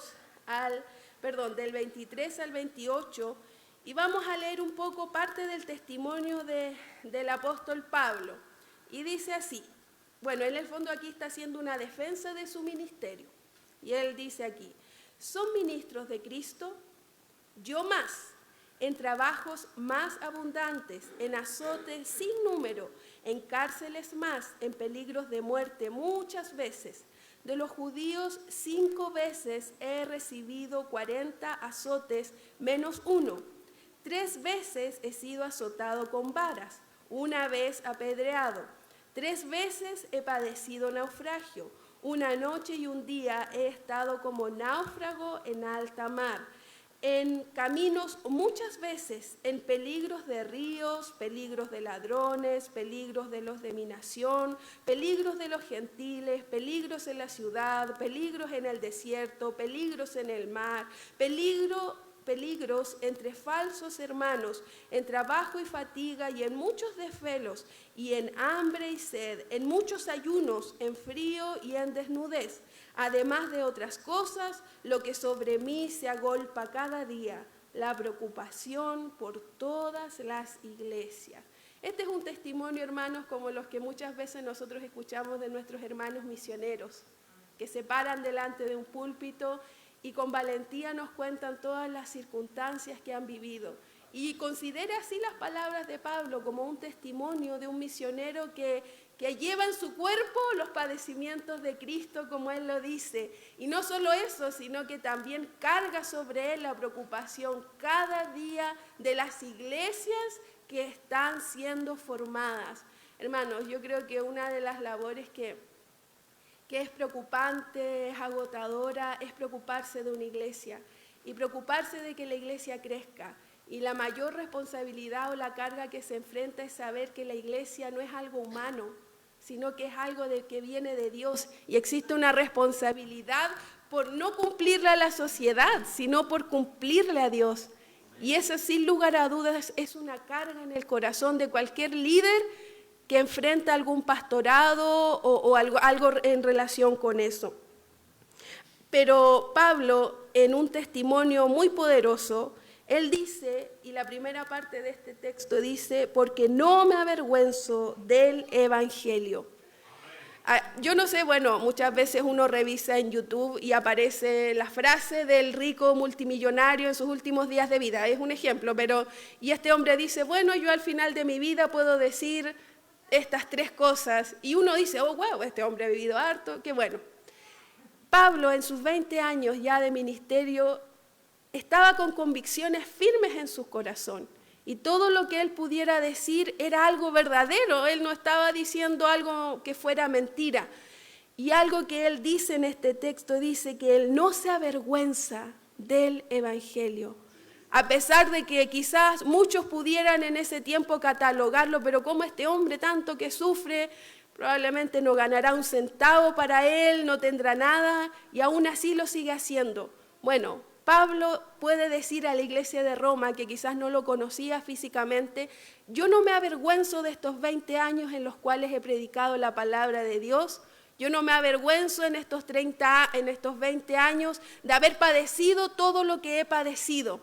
al 28, y vamos a leer un poco parte del testimonio del apóstol Pablo. Y dice así, bueno, él en el fondo aquí está haciendo una defensa de su ministerio. Y él dice aquí, ¿son ministros de Cristo? Yo más, en trabajos más abundantes, en azotes sin número, en cárceles más, en peligros de muerte muchas veces. De los judíos 5 veces he recibido 40 azotes menos 1. 3 veces he sido azotado con varas, 1 vez apedreado. 3 veces he padecido naufragio. 1 noche y 1 día he estado como náufrago en alta mar. En caminos muchas veces, en peligros de ríos, peligros de ladrones, peligros de los de mi nación, peligros de los gentiles, peligros en la ciudad, peligros en el desierto, peligros en el mar, peligros entre falsos hermanos, en trabajo y fatiga y en muchos desvelos, y en hambre y sed, en muchos ayunos, en frío y en desnudez. Además de otras cosas, lo que sobre mí se agolpa cada día, la preocupación por todas las iglesias. Este es un testimonio, hermanos, como los que muchas veces nosotros escuchamos de nuestros hermanos misioneros, que se paran delante de un púlpito y con valentía nos cuentan todas las circunstancias que han vivido. Y considere así las palabras de Pablo como un testimonio de un misionero que lleva en su cuerpo los padecimientos de Cristo, como él lo dice. Y no solo eso, sino que también carga sobre él la preocupación cada día de las iglesias que están siendo formadas. Hermanos, yo creo que una de las labores que es preocupante, es agotadora, es preocuparse de una iglesia y preocuparse de que la iglesia crezca. Y la mayor responsabilidad o la carga que se enfrenta es saber que la iglesia no es algo humano, sino que es algo que viene de Dios. Y existe una responsabilidad por no cumplirle a la sociedad, sino por cumplirle a Dios. Y eso, sin lugar a dudas, es una carga en el corazón de cualquier líder que enfrenta algún pastorado o algo en relación con eso. Pero Pablo, en un testimonio muy poderoso, él dice, y la primera parte de este texto dice, porque no me avergüenzo del evangelio. Yo no sé, bueno, muchas veces uno revisa en YouTube y aparece la frase del rico multimillonario en sus últimos días de vida, es un ejemplo, y este hombre dice, bueno, yo al final de mi vida puedo decir estas 3 cosas, y uno dice, oh, wow, este hombre ha vivido harto, qué bueno. Pablo, en sus 20 años ya de ministerio, estaba con convicciones firmes en su corazón. Y todo lo que él pudiera decir era algo verdadero. Él no estaba diciendo algo que fuera mentira. Y algo que él dice en este texto, dice que él no se avergüenza del evangelio. A pesar de que quizás muchos pudieran en ese tiempo catalogarlo, pero como este hombre tanto que sufre, probablemente no ganará un centavo para él, no tendrá nada, y aún así lo sigue haciendo. Bueno, Pablo puede decir a la iglesia de Roma, que quizás no lo conocía físicamente, yo no me avergüenzo de estos 20 años en los cuales he predicado la palabra de Dios, yo no me avergüenzo en estos 20 años de haber padecido todo lo que he padecido.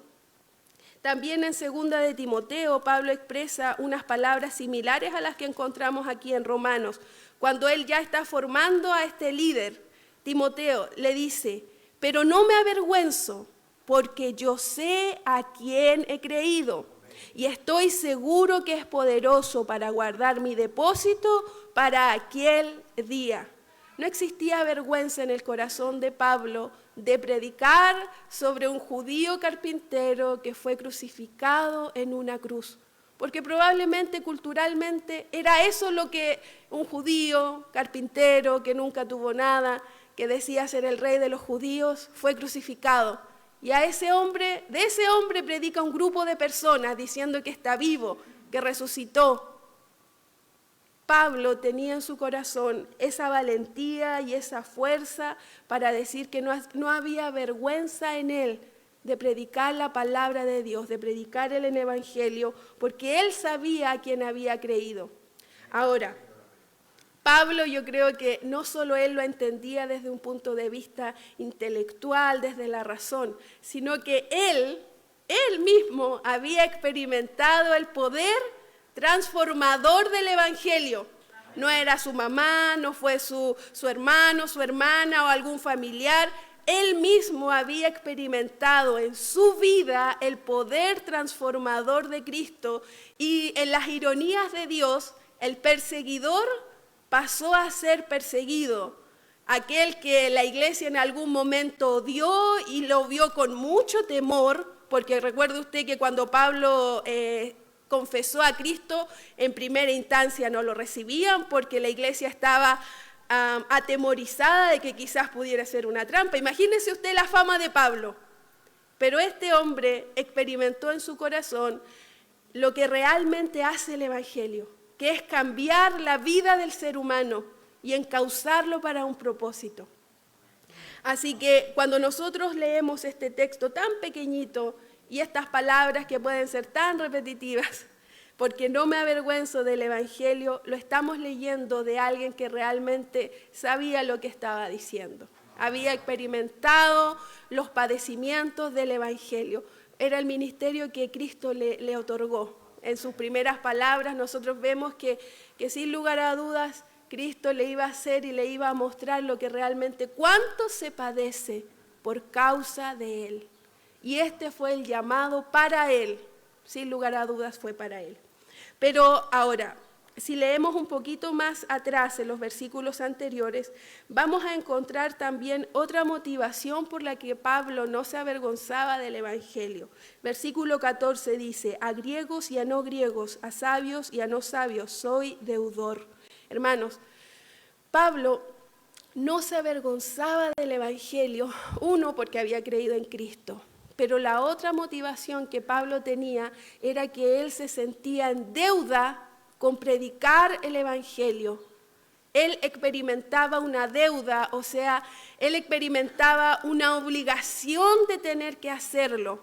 También en 2 de Timoteo, Pablo expresa unas palabras similares a las que encontramos aquí en Romanos. Cuando él ya está formando a este líder, Timoteo le dice, pero no me avergüenzo, porque yo sé a quién he creído y estoy seguro que es poderoso para guardar mi depósito para aquel día. No existía vergüenza en el corazón de Pablo de predicar sobre un judío carpintero que fue crucificado en una cruz, porque probablemente culturalmente era eso lo que un judío carpintero que nunca tuvo nada, que decía ser el rey de los judíos, fue crucificado. Y de ese hombre predica un grupo de personas diciendo que está vivo, que resucitó. Pablo tenía en su corazón esa valentía y esa fuerza para decir que no había vergüenza en él de predicar la palabra de Dios, de predicar el evangelio, porque él sabía a quién había creído. Ahora, Pablo, yo creo que no solo él lo entendía desde un punto de vista intelectual, desde la razón, sino que él mismo había experimentado el poder transformador del evangelio. No era su mamá, no fue su hermano, su hermana o algún familiar. Él mismo había experimentado en su vida el poder transformador de Cristo, y en las ironías de Dios, el perseguidor pasó a ser perseguido. Aquel que la iglesia en algún momento odió y lo vio con mucho temor, porque recuerde usted que cuando Pablo confesó a Cristo, en primera instancia no lo recibían porque la iglesia estaba atemorizada de que quizás pudiera ser una trampa. Imagínese usted la fama de Pablo. Pero este hombre experimentó en su corazón lo que realmente hace el evangelio, que es cambiar la vida del ser humano y encauzarlo para un propósito. Así que cuando nosotros leemos este texto tan pequeñito y estas palabras que pueden ser tan repetitivas, porque no me avergüenzo del evangelio, lo estamos leyendo de alguien que realmente sabía lo que estaba diciendo. Había experimentado los padecimientos del evangelio. Era el ministerio que Cristo le otorgó. En sus primeras palabras nosotros vemos que sin lugar a dudas Cristo le iba a hacer y le iba a mostrar lo que realmente, cuánto se padece por causa de Él. Y este fue el llamado para Él, sin lugar a dudas fue para Él. Pero ahora, si leemos un poquito más atrás en los versículos anteriores, vamos a encontrar también otra motivación por la que Pablo no se avergonzaba del Evangelio. Versículo 14 dice: a griegos y a no griegos, a sabios y a no sabios, soy deudor. Hermanos, Pablo no se avergonzaba del Evangelio, uno, porque había creído en Cristo, pero la otra motivación que Pablo tenía era que él se sentía en deuda con predicar el Evangelio. Él experimentaba una deuda, o sea, él experimentaba una obligación de tener que hacerlo.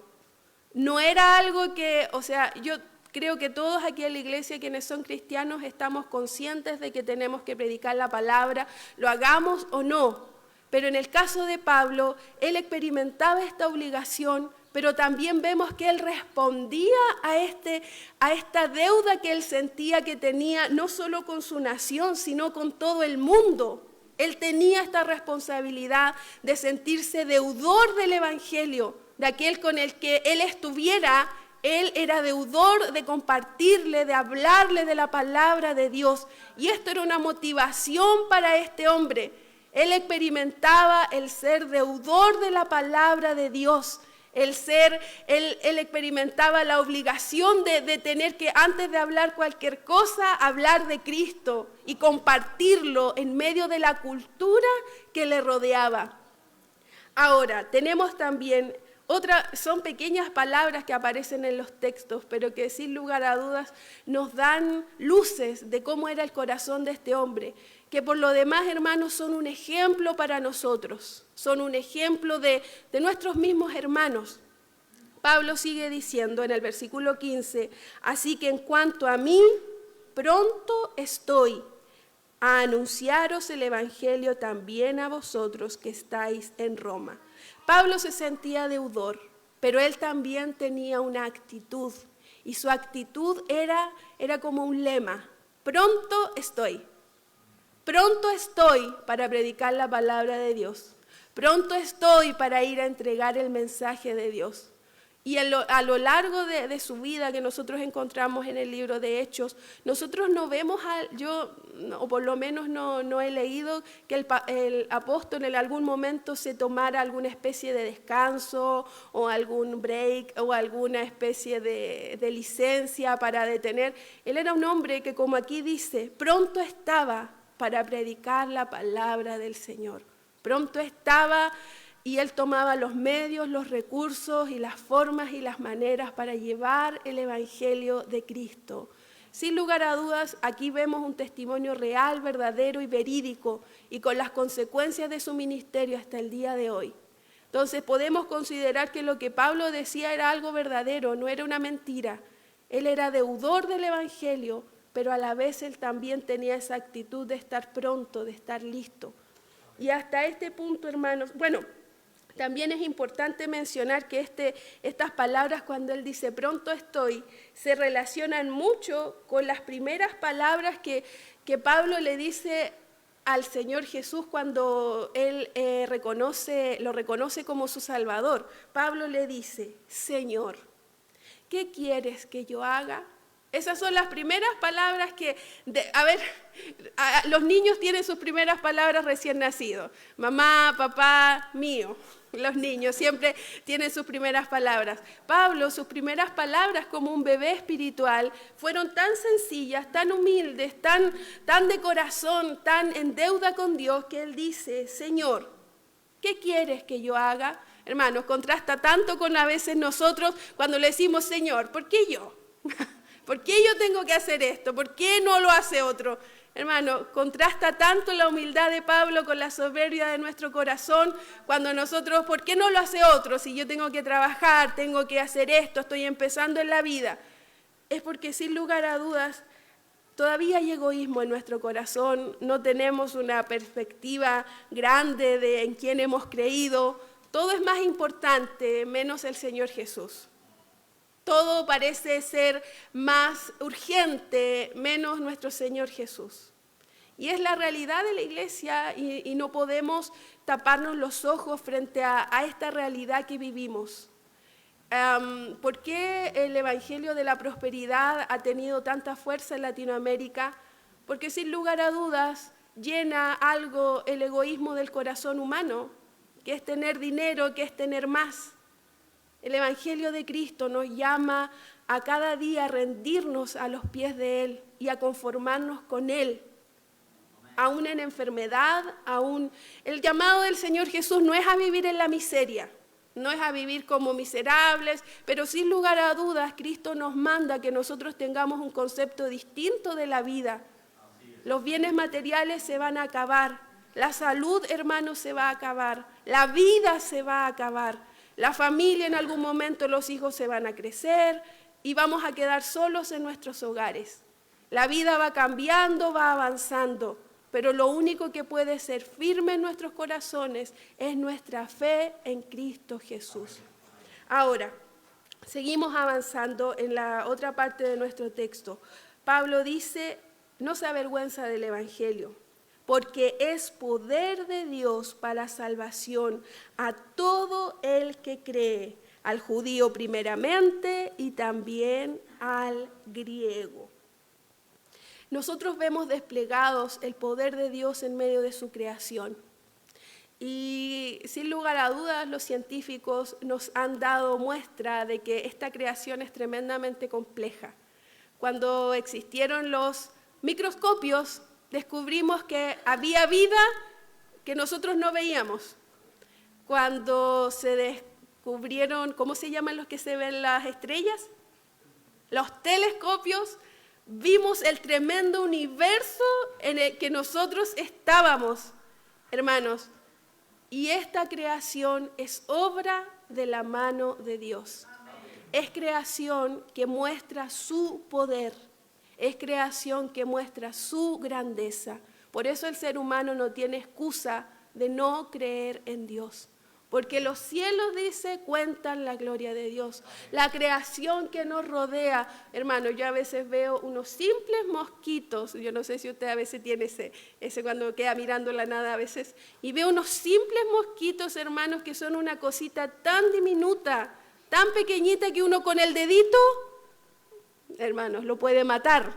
No era algo que, o sea, yo creo que todos aquí en la iglesia, quienes son cristianos, estamos conscientes de que tenemos que predicar la palabra, lo hagamos o no. Pero en el caso de Pablo, él experimentaba esta obligación, pero también vemos que él respondía a esta deuda que él sentía que tenía, no solo con su nación, sino con todo el mundo. Él tenía esta responsabilidad de sentirse deudor del Evangelio, de aquel con el que él estuviera. Él era deudor de compartirle, de hablarle de la palabra de Dios. Y esto era una motivación para este hombre. Él experimentaba el ser deudor de la palabra de Dios. Él experimentaba la obligación de tener que, antes de hablar cualquier cosa, hablar de Cristo y compartirlo en medio de la cultura que le rodeaba. Ahora, tenemos también son pequeñas palabras que aparecen en los textos, pero que sin lugar a dudas nos dan luces de cómo era el corazón de este hombre, que por lo demás, hermanos, son un ejemplo para nosotros, son un ejemplo de nuestros mismos hermanos. Pablo sigue diciendo en el versículo 15, así que en cuanto a mí, pronto estoy a anunciaros el Evangelio también a vosotros que estáis en Roma. Pablo se sentía deudor, pero él también tenía una actitud, y su actitud era como un lema: pronto estoy para predicar la palabra de Dios, pronto estoy para ir a entregar el mensaje de Dios. Y a lo largo de su vida que nosotros encontramos en el libro de Hechos, nosotros no vemos, o por lo menos no he leído que el apóstol en algún momento se tomara alguna especie de descanso o algún break o alguna especie de licencia para detener. Él era un hombre que, como aquí dice, pronto estaba para predicar la palabra del Señor. Pronto estaba. Y él tomaba los medios, los recursos y las formas y las maneras para llevar el Evangelio de Cristo. Sin lugar a dudas, aquí vemos un testimonio real, verdadero y verídico, y con las consecuencias de su ministerio hasta el día de hoy. Entonces podemos considerar que lo que Pablo decía era algo verdadero, no era una mentira. Él era deudor del Evangelio, pero a la vez él también tenía esa actitud de estar pronto, de estar listo. Y hasta este punto, hermanos, también es importante mencionar que estas palabras, cuando él dice pronto estoy, se relacionan mucho con las primeras palabras que Pablo le dice al Señor Jesús cuando él lo reconoce como su Salvador. Pablo le dice: Señor, ¿qué quieres que yo haga? Esas son las primeras palabras los niños tienen sus primeras palabras recién nacidos. Mamá, papá, mío. Los niños siempre tienen sus primeras palabras. Pablo, sus primeras palabras como un bebé espiritual fueron tan sencillas, tan humildes, tan de corazón, tan en deuda con Dios, que él dice: Señor, ¿qué quieres que yo haga? Hermanos, contrasta tanto con a veces nosotros cuando le decimos: Señor, ¿por qué yo? ¿Por qué yo tengo que hacer esto? ¿Por qué no lo hace otro? Hermano, contrasta tanto la humildad de Pablo con la soberbia de nuestro corazón cuando nosotros: ¿por qué no lo hace otro? Si yo tengo que trabajar, tengo que hacer esto, estoy empezando en la vida. Es porque sin lugar a dudas todavía hay egoísmo en nuestro corazón, no tenemos una perspectiva grande de en quién hemos creído. Todo es más importante menos el Señor Jesús. Todo parece ser más urgente, menos nuestro Señor Jesús. Y es la realidad de la iglesia y no podemos taparnos los ojos frente a esta realidad que vivimos. ¿Por qué el Evangelio de la Prosperidad ha tenido tanta fuerza en Latinoamérica? Porque sin lugar a dudas llena algo el egoísmo del corazón humano, que es tener dinero, que es tener más. El Evangelio de Cristo nos llama a cada día a rendirnos a los pies de Él y a conformarnos con Él. Aún en enfermedad, el llamado del Señor Jesús no es a vivir en la miseria, no es a vivir como miserables, pero sin lugar a dudas Cristo nos manda que nosotros tengamos un concepto distinto de la vida. Los bienes materiales se van a acabar, la salud, hermanos, se va a acabar, la vida se va a acabar, la familia en algún momento, los hijos se van a crecer y vamos a quedar solos en nuestros hogares. La vida va cambiando, va avanzando, pero lo único que puede ser firme en nuestros corazones es nuestra fe en Cristo Jesús. Ahora, seguimos avanzando en la otra parte de nuestro texto. Pablo dice, no se avergüenza del Evangelio, porque es poder de Dios para salvación a todo el que cree, al judío primeramente y también al griego. Nosotros vemos desplegados el poder de Dios en medio de su creación. Y sin lugar a dudas, los científicos nos han dado muestra de que esta creación es tremendamente compleja. Cuando existieron los microscopios, descubrimos que había vida que nosotros no veíamos. Cuando se descubrieron, ¿cómo se llaman los que se ven las estrellas? Los telescopios. Vimos el tremendo universo en el que nosotros estábamos, hermanos. Y esta creación es obra de la mano de Dios. Es creación que muestra su poder. Es creación que muestra su grandeza. Por eso el ser humano no tiene excusa de no creer en Dios. Porque los cielos, dice, cuentan la gloria de Dios. La creación que nos rodea. Hermano, yo a veces veo unos simples mosquitos. Yo no sé si usted a veces tiene ese cuando queda mirando la nada a veces. Y veo unos simples mosquitos, hermanos, que son una cosita tan diminuta, tan pequeñita que uno con el dedito, hermanos, lo puede matar.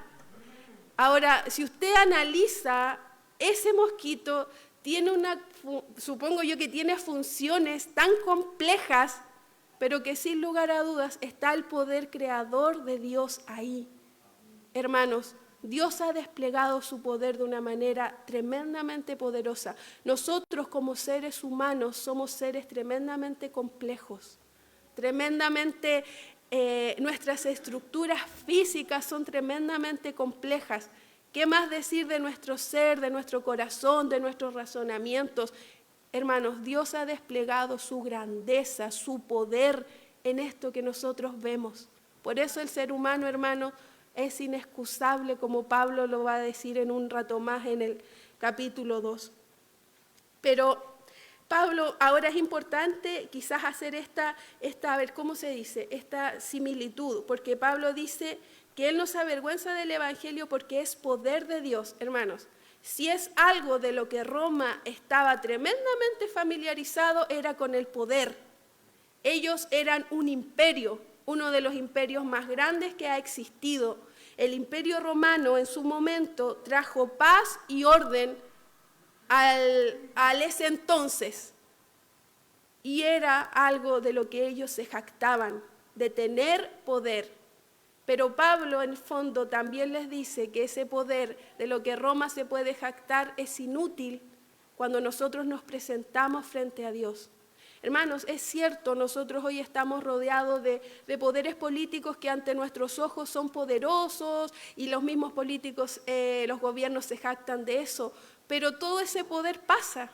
Ahora, si usted analiza, ese mosquito tiene supongo yo que tiene funciones tan complejas, pero que sin lugar a dudas está el poder creador de Dios ahí. Hermanos, Dios ha desplegado su poder de una manera tremendamente poderosa. Nosotros como seres humanos somos seres tremendamente complejos, tremendamente, nuestras estructuras físicas son tremendamente complejas. ¿Qué más decir de nuestro ser, de nuestro corazón, de nuestros razonamientos? Hermanos, Dios ha desplegado su grandeza, su poder en esto que nosotros vemos. Por eso el ser humano, hermano, es inexcusable, como Pablo lo va a decir en un rato más en el capítulo 2. Pero Pablo, ahora es importante quizás hacer a ver, ¿cómo se dice? Esta similitud, porque Pablo dice que él no se avergüenza del Evangelio porque es poder de Dios. Hermanos, si es algo de lo que Roma estaba tremendamente familiarizado, era con el poder. Ellos eran un imperio, uno de los imperios más grandes que ha existido. El imperio romano en su momento trajo paz y orden al ese entonces. Y era algo de lo que ellos se jactaban, de tener poder. Pero Pablo, en el fondo, también les dice que ese poder de lo que Roma se puede jactar es inútil cuando nosotros nos presentamos frente a Dios. Hermanos, es cierto, nosotros hoy estamos rodeados de poderes políticos que ante nuestros ojos son poderosos y los mismos políticos, los gobiernos se jactan de eso, pero todo ese poder pasa,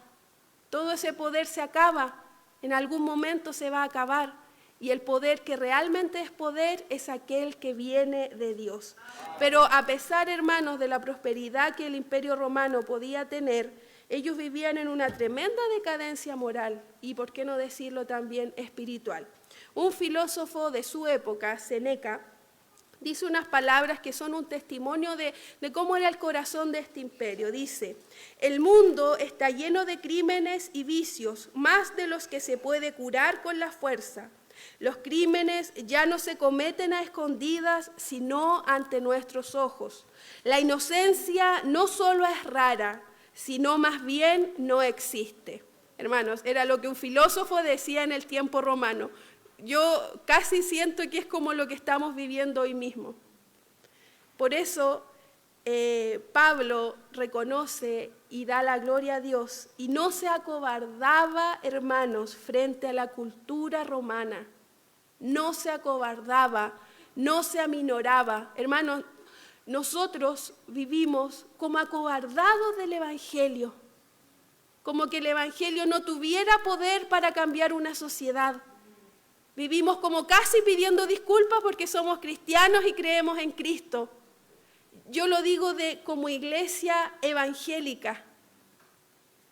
todo ese poder se acaba, en algún momento se va a acabar. Y el poder que realmente es poder es aquel que viene de Dios. Pero a pesar, hermanos, de la prosperidad que el imperio romano podía tener, ellos vivían en una tremenda decadencia moral y, por qué no decirlo, también espiritual. Un filósofo de su época, Séneca, dice unas palabras que son un testimonio de cómo era el corazón de este imperio. Dice, el mundo está lleno de crímenes y vicios, más de los que se puede curar con la fuerza. Los crímenes ya no se cometen a escondidas, sino ante nuestros ojos. La inocencia no solo es rara, sino más bien no existe. Hermanos, era lo que un filósofo decía en el tiempo romano. Yo casi siento que es como lo que estamos viviendo hoy mismo. Por eso Pablo reconoce y da la gloria a Dios y no se acobardaba, hermanos, frente a la cultura romana. No se acobardaba, no se aminoraba. Hermanos, nosotros vivimos como acobardados del Evangelio, como que el Evangelio no tuviera poder para cambiar una sociedad. Vivimos como casi pidiendo disculpas porque somos cristianos y creemos en Cristo. Yo lo digo como iglesia evangélica.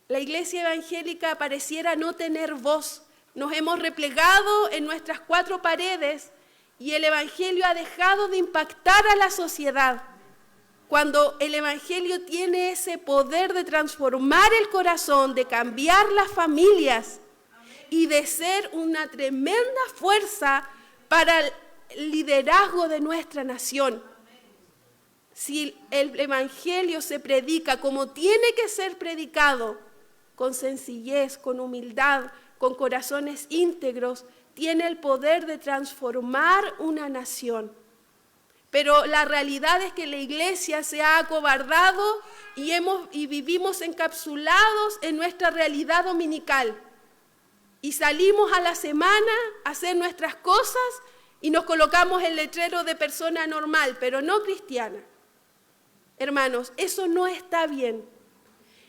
La iglesia evangélica pareciera no tener voz. Nos hemos replegado en nuestras cuatro paredes y el Evangelio ha dejado de impactar a la sociedad. Cuando el Evangelio tiene ese poder de transformar el corazón, de cambiar las familias y de ser una tremenda fuerza para el liderazgo de nuestra nación. Si el Evangelio se predica como tiene que ser predicado, con sencillez, con humildad, con corazones íntegros, tiene el poder de transformar una nación. Pero la realidad es que la iglesia se ha acobardado y vivimos encapsulados en nuestra realidad dominical. Y salimos a la semana a hacer nuestras cosas y nos colocamos el letrero de persona normal, pero no cristiana. Hermanos, eso no está bien.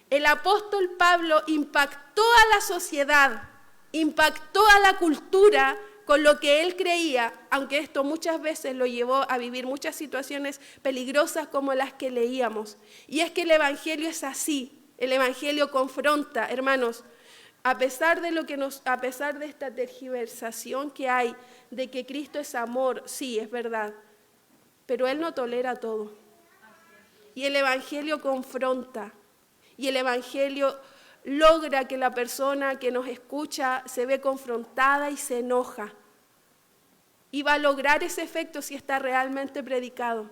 El apóstol Pablo impactó a la sociedad, impactó a la cultura con lo que él creía, aunque esto muchas veces lo llevó a vivir muchas situaciones peligrosas como las que leíamos. Y es que el Evangelio es así, el Evangelio confronta, hermanos, a pesar de esta tergiversación que hay, de que Cristo es amor, sí, es verdad, pero Él no tolera todo. Y el Evangelio confronta, y el Evangelio logra que la persona que nos escucha se ve confrontada y se enoja. Y va a lograr ese efecto si está realmente predicado.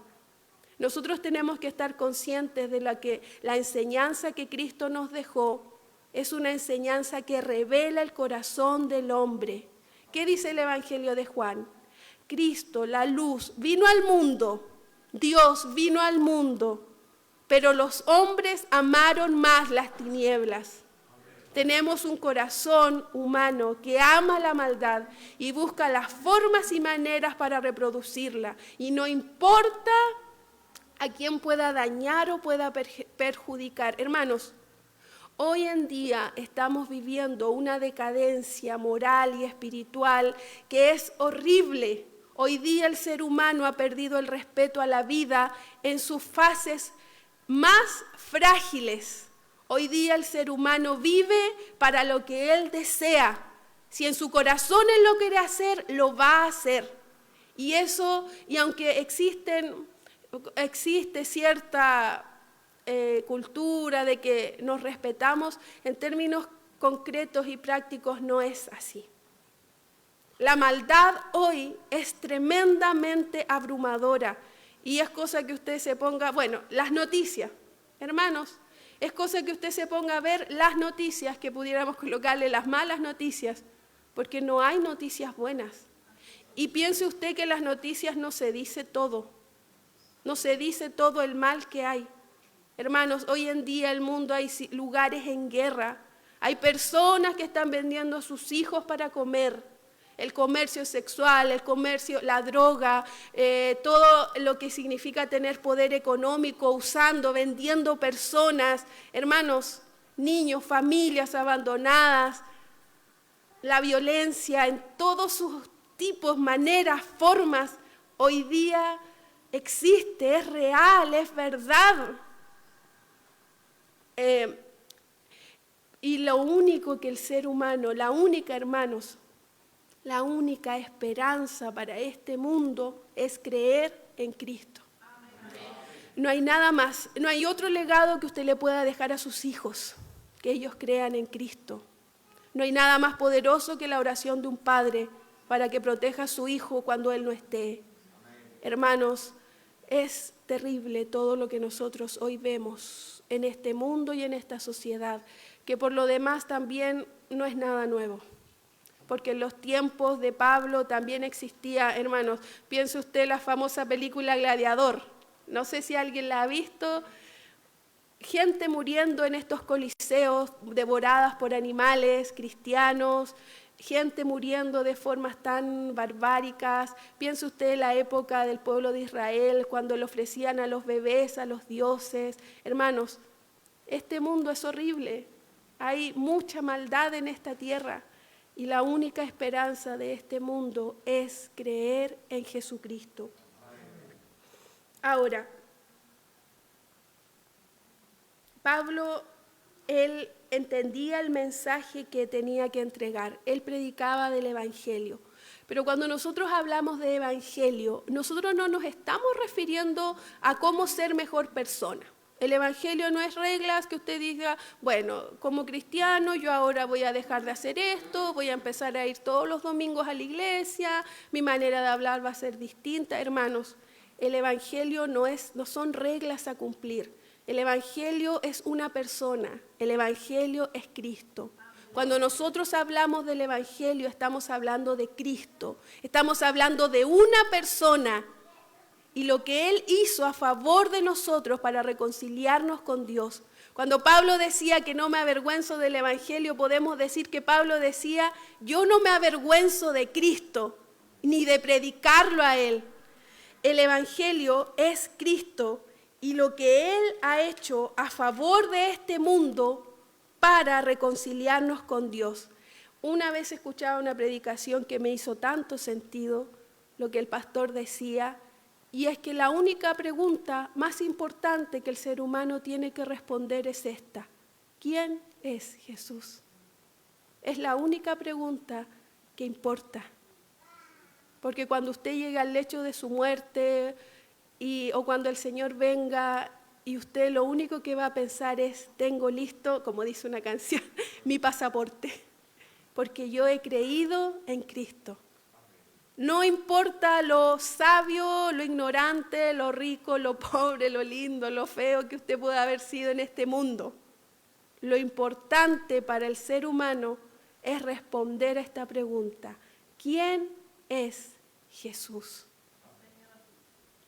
Nosotros tenemos que estar conscientes de que la enseñanza que Cristo nos dejó es una enseñanza que revela el corazón del hombre. ¿Qué dice el Evangelio de Juan? Cristo, la luz, vino al mundo, Dios vino al mundo, pero los hombres amaron más las tinieblas. Tenemos un corazón humano que ama la maldad y busca las formas y maneras para reproducirla. Y no importa a quién pueda dañar o pueda perjudicar. Hermanos, hoy en día estamos viviendo una decadencia moral y espiritual que es horrible. Hoy día el ser humano ha perdido el respeto a la vida en sus fases más frágiles. Hoy día el ser humano vive para lo que él desea. Si en su corazón él lo quiere hacer, lo va a hacer. Y aunque existe cierta cultura de que nos respetamos, en términos concretos y prácticos no es así. La maldad hoy es tremendamente abrumadora y es cosa que usted se ponga, las noticias, hermanos, es cosa que usted se ponga a ver las noticias, que pudiéramos colocarle las malas noticias, porque no hay noticias buenas. Y piense usted que en las noticias no se dice todo, no se dice todo el mal que hay. Hermanos, hoy en día en el mundo hay lugares en guerra, hay personas que están vendiendo a sus hijos para comer, el comercio sexual, el comercio, la droga, todo lo que significa tener poder económico, vendiendo personas, hermanos, niños, familias abandonadas, la violencia en todos sus tipos, maneras, formas, hoy día existe, es real, es verdad. Y lo único que el ser humano, la única, hermanos, la única esperanza para este mundo es creer en Cristo. No hay nada más, no hay otro legado que usted le pueda dejar a sus hijos, que ellos crean en Cristo. No hay nada más poderoso que la oración de un padre para que proteja a su hijo cuando Él no esté. Hermanos, es terrible todo lo que nosotros hoy vemos en este mundo y en esta sociedad, que por lo demás también no es nada nuevo. Porque en los tiempos de Pablo también existía, hermanos, piense usted la famosa película Gladiador. No sé si alguien la ha visto. Gente muriendo en estos coliseos, devoradas por animales, cristianos, gente muriendo de formas tan barbáricas. Piense usted en la época del pueblo de Israel, cuando le ofrecían a los bebés, a los dioses. Hermanos, este mundo es horrible. Hay mucha maldad en esta tierra. Y la única esperanza de este mundo es creer en Jesucristo. Ahora, Pablo, él entendía el mensaje que tenía que entregar. Él predicaba del Evangelio. Pero cuando nosotros hablamos de Evangelio, nosotros no nos estamos refiriendo a cómo ser mejor persona. El Evangelio no es reglas que usted diga, bueno, como cristiano yo ahora voy a dejar de hacer esto, voy a empezar a ir todos los domingos a la iglesia, mi manera de hablar va a ser distinta. Hermanos, el Evangelio no son reglas a cumplir. El Evangelio es una persona, el Evangelio es Cristo. Cuando nosotros hablamos del Evangelio estamos hablando de Cristo, estamos hablando de una persona y lo que Él hizo a favor de nosotros para reconciliarnos con Dios. Cuando Pablo decía que no me avergüenzo del Evangelio, podemos decir que Pablo decía, yo no me avergüenzo de Cristo, ni de predicarlo a Él. El Evangelio es Cristo y lo que Él ha hecho a favor de este mundo para reconciliarnos con Dios. Una vez escuchaba una predicación que me hizo tanto sentido, lo que el pastor decía, y es que la única pregunta más importante que el ser humano tiene que responder es esta: ¿quién es Jesús? Es la única pregunta que importa. Porque cuando usted llega al lecho de su muerte o cuando el Señor venga y usted lo único que va a pensar es, tengo listo, como dice una canción, mi pasaporte, porque yo he creído en Cristo. No importa lo sabio, lo ignorante, lo rico, lo pobre, lo lindo, lo feo que usted pueda haber sido en este mundo. Lo importante para el ser humano es responder a esta pregunta: ¿quién es Jesús?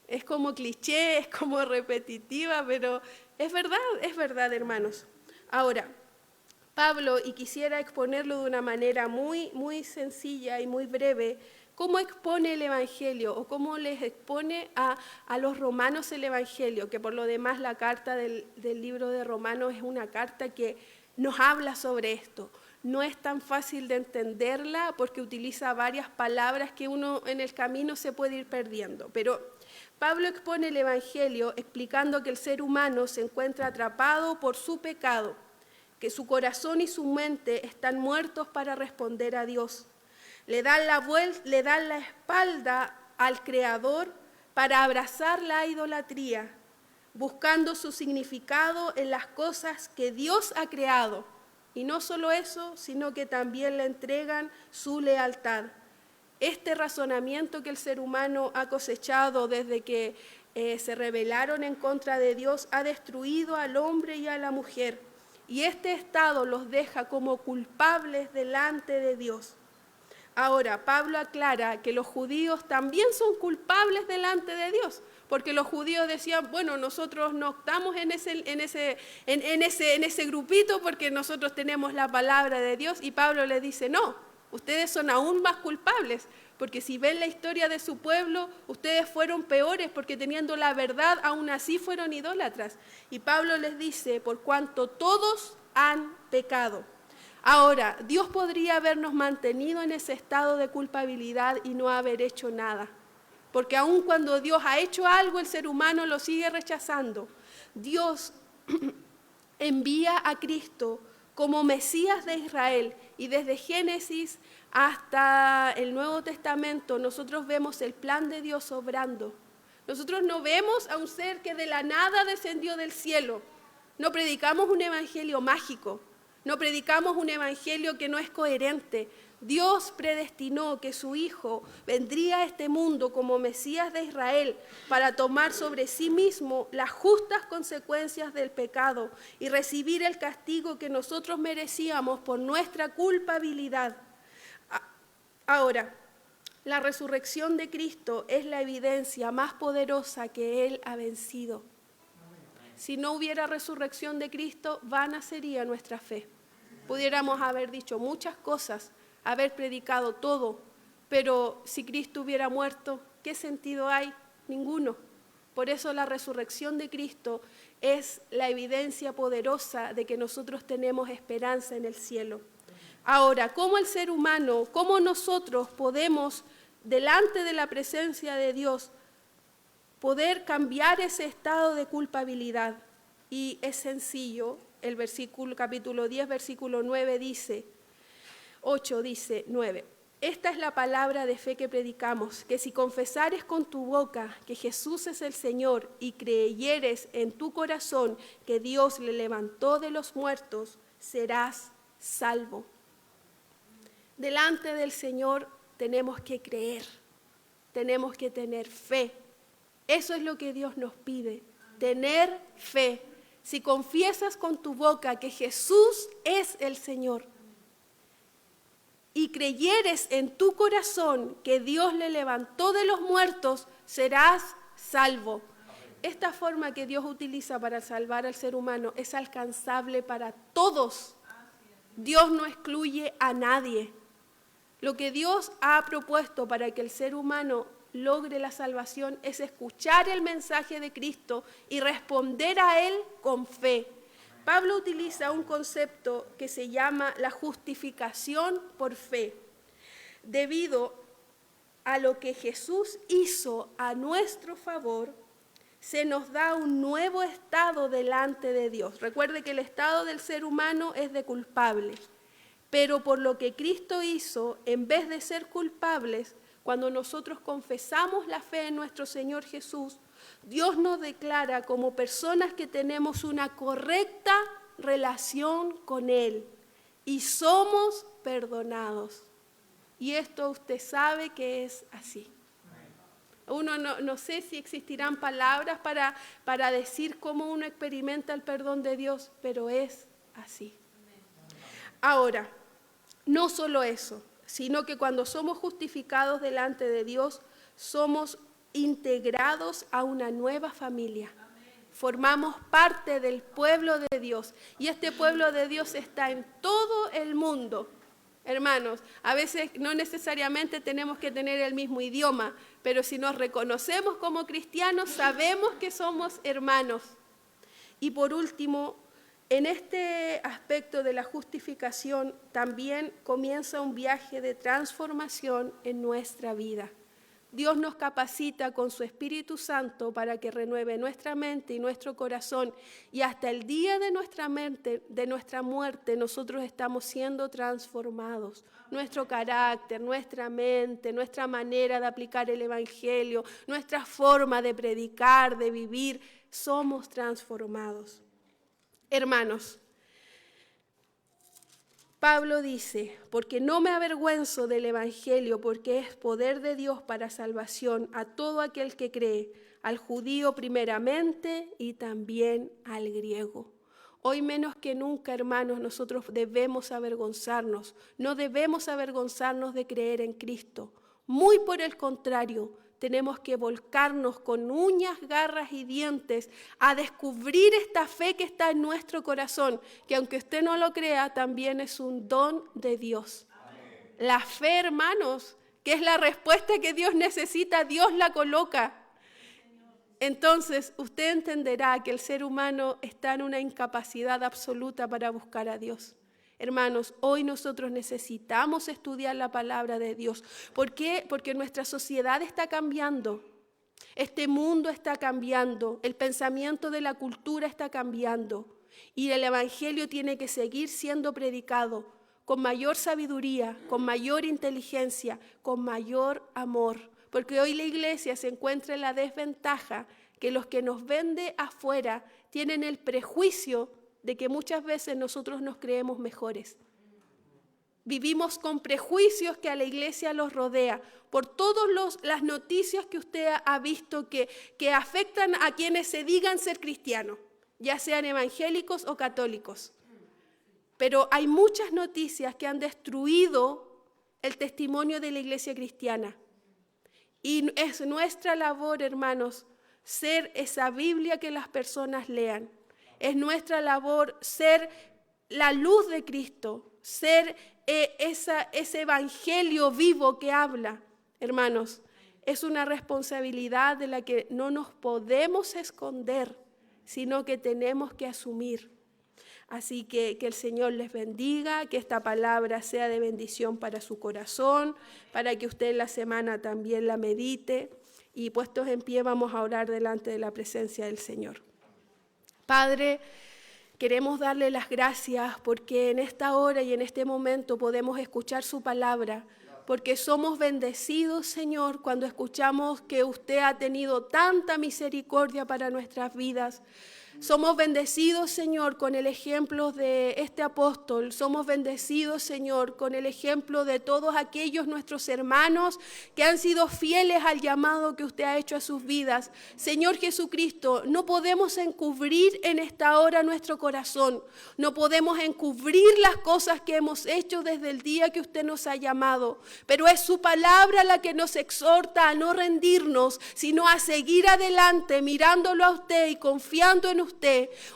Es como cliché, es como repetitiva, pero es verdad, hermanos. Ahora, Pablo, y quisiera exponerlo de una manera muy, muy sencilla y muy breve, ¿cómo expone el Evangelio o cómo les expone a los romanos el Evangelio? Que por lo demás la carta del libro de Romanos es una carta que nos habla sobre esto. No es tan fácil de entenderla porque utiliza varias palabras que uno en el camino se puede ir perdiendo. Pero Pablo expone el Evangelio explicando que el ser humano se encuentra atrapado por su pecado, que su corazón y su mente están muertos para responder a Dios. Le dan la espalda al Creador para abrazar la idolatría, buscando su significado en las cosas que Dios ha creado. Y no solo eso, sino que también le entregan su lealtad. Este razonamiento que el ser humano ha cosechado desde que se rebelaron en contra de Dios ha destruido al hombre y a la mujer. Y este estado los deja como culpables delante de Dios. Ahora, Pablo aclara que los judíos también son culpables delante de Dios, porque los judíos decían, bueno, nosotros no estamos en ese grupito porque nosotros tenemos la palabra de Dios, y Pablo les dice, no, ustedes son aún más culpables, porque si ven la historia de su pueblo, ustedes fueron peores, porque teniendo la verdad, aún así fueron idólatras. Y Pablo les dice, por cuanto todos han pecado. Ahora, Dios podría habernos mantenido en ese estado de culpabilidad y no haber hecho nada. Porque aun cuando Dios ha hecho algo, el ser humano lo sigue rechazando. Dios envía a Cristo como Mesías de Israel, y desde Génesis hasta el Nuevo Testamento nosotros vemos el plan de Dios obrando. Nosotros no vemos a un ser que de la nada descendió del cielo. No predicamos un evangelio mágico. No predicamos un evangelio que no es coherente. Dios predestinó que su Hijo vendría a este mundo como Mesías de Israel para tomar sobre sí mismo las justas consecuencias del pecado y recibir el castigo que nosotros merecíamos por nuestra culpabilidad. Ahora, la resurrección de Cristo es la evidencia más poderosa que Él ha vencido. Si no hubiera resurrección de Cristo, vana sería nuestra fe. Pudiéramos haber dicho muchas cosas, haber predicado todo, pero si Cristo hubiera muerto, ¿qué sentido hay? Ninguno. Por eso la resurrección de Cristo es la evidencia poderosa de que nosotros tenemos esperanza en el cielo. Ahora, ¿cómo el ser humano, cómo nosotros podemos, delante de la presencia de Dios, poder cambiar ese estado de culpabilidad? Y es sencillo, el capítulo 10, versículo 9 dice, 8 dice, 9. Esta es la palabra de fe que predicamos, que si confesares con tu boca que Jesús es el Señor y creyeres en tu corazón que Dios le levantó de los muertos, serás salvo. Delante del Señor tenemos que creer, tenemos que tener fe. Eso es lo que Dios nos pide, tener fe. Si confiesas con tu boca que Jesús es el Señor y creyeres en tu corazón que Dios le levantó de los muertos, serás salvo. Esta forma que Dios utiliza para salvar al ser humano es alcanzable para todos. Dios no excluye a nadie. Lo que Dios ha propuesto para que el ser humano logre la salvación es escuchar el mensaje de Cristo y responder a Él con fe. Pablo utiliza un concepto que se llama la justificación por fe. Debido a lo que Jesús hizo a nuestro favor, se nos da un nuevo estado delante de Dios. Recuerde que el estado del ser humano es de culpable, pero por lo que Cristo hizo, en vez de ser culpables, cuando nosotros confesamos la fe en nuestro Señor Jesús, Dios nos declara como personas que tenemos una correcta relación con Él y somos perdonados. Y esto usted sabe que es así. Uno no sé si existirán palabras para decir cómo uno experimenta el perdón de Dios, pero es así. Ahora, no solo eso, sino que cuando somos justificados delante de Dios, somos integrados a una nueva familia. Formamos parte del pueblo de Dios y este pueblo de Dios está en todo el mundo. Hermanos, a veces no necesariamente tenemos que tener el mismo idioma, pero si nos reconocemos como cristianos, sabemos que somos hermanos. Y por último, en este aspecto de la justificación también comienza un viaje de transformación en nuestra vida. Dios nos capacita con su Espíritu Santo para que renueve nuestra mente y nuestro corazón, y hasta el día de nuestra muerte, nosotros estamos siendo transformados. Nuestro carácter, nuestra mente, nuestra manera de aplicar el Evangelio, nuestra forma de predicar, de vivir, somos transformados. Hermanos, Pablo dice, porque no me avergüenzo del Evangelio, porque es poder de Dios para salvación a todo aquel que cree, al judío primeramente y también al griego. Hoy menos que nunca, hermanos, nosotros debemos avergonzarnos, no debemos avergonzarnos de creer en Cristo. Muy por el contrario, tenemos que volcarnos con uñas, garras y dientes a descubrir esta fe que está en nuestro corazón, que aunque usted no lo crea, también es un don de Dios. Amén. La fe, hermanos, que es la respuesta que Dios necesita, Dios la coloca. Entonces, usted entenderá que el ser humano está en una incapacidad absoluta para buscar a Dios. Hermanos, hoy nosotros necesitamos estudiar la palabra de Dios. ¿Por qué? Porque nuestra sociedad está cambiando. Este mundo está cambiando. El pensamiento de la cultura está cambiando. Y el Evangelio tiene que seguir siendo predicado con mayor sabiduría, con mayor inteligencia, con mayor amor. Porque hoy la iglesia se encuentra en la desventaja que los que nos ven de afuera tienen el prejuicio de que muchas veces nosotros nos creemos mejores. Vivimos con prejuicios que a la iglesia los rodea, por todas las noticias que usted ha visto que afectan a quienes se digan ser cristianos, ya sean evangélicos o católicos. Pero hay muchas noticias que han destruido el testimonio de la iglesia cristiana. Y es nuestra labor, hermanos, ser esa Biblia que las personas lean. Es nuestra labor ser la luz de Cristo, ser ese evangelio vivo que habla. Hermanos, es una responsabilidad de la que no nos podemos esconder, sino que tenemos que asumir. Así que el Señor les bendiga, que esta palabra sea de bendición para su corazón, para que usted en la semana también la medite. Y puestos en pie vamos a orar delante de la presencia del Señor. Padre, queremos darle las gracias porque en esta hora y en este momento podemos escuchar su palabra, porque somos bendecidos, Señor, cuando escuchamos que usted ha tenido tanta misericordia para nuestras vidas. Somos bendecidos, Señor, con el ejemplo de este apóstol. Somos bendecidos, Señor, con el ejemplo de todos aquellos nuestros hermanos que han sido fieles al llamado que usted ha hecho a sus vidas. Señor Jesucristo, no podemos encubrir en esta hora nuestro corazón. No podemos encubrir las cosas que hemos hecho desde el día que usted nos ha llamado. Pero es su palabra la que nos exhorta a no rendirnos, sino a seguir adelante mirándolo a usted y confiando en usted.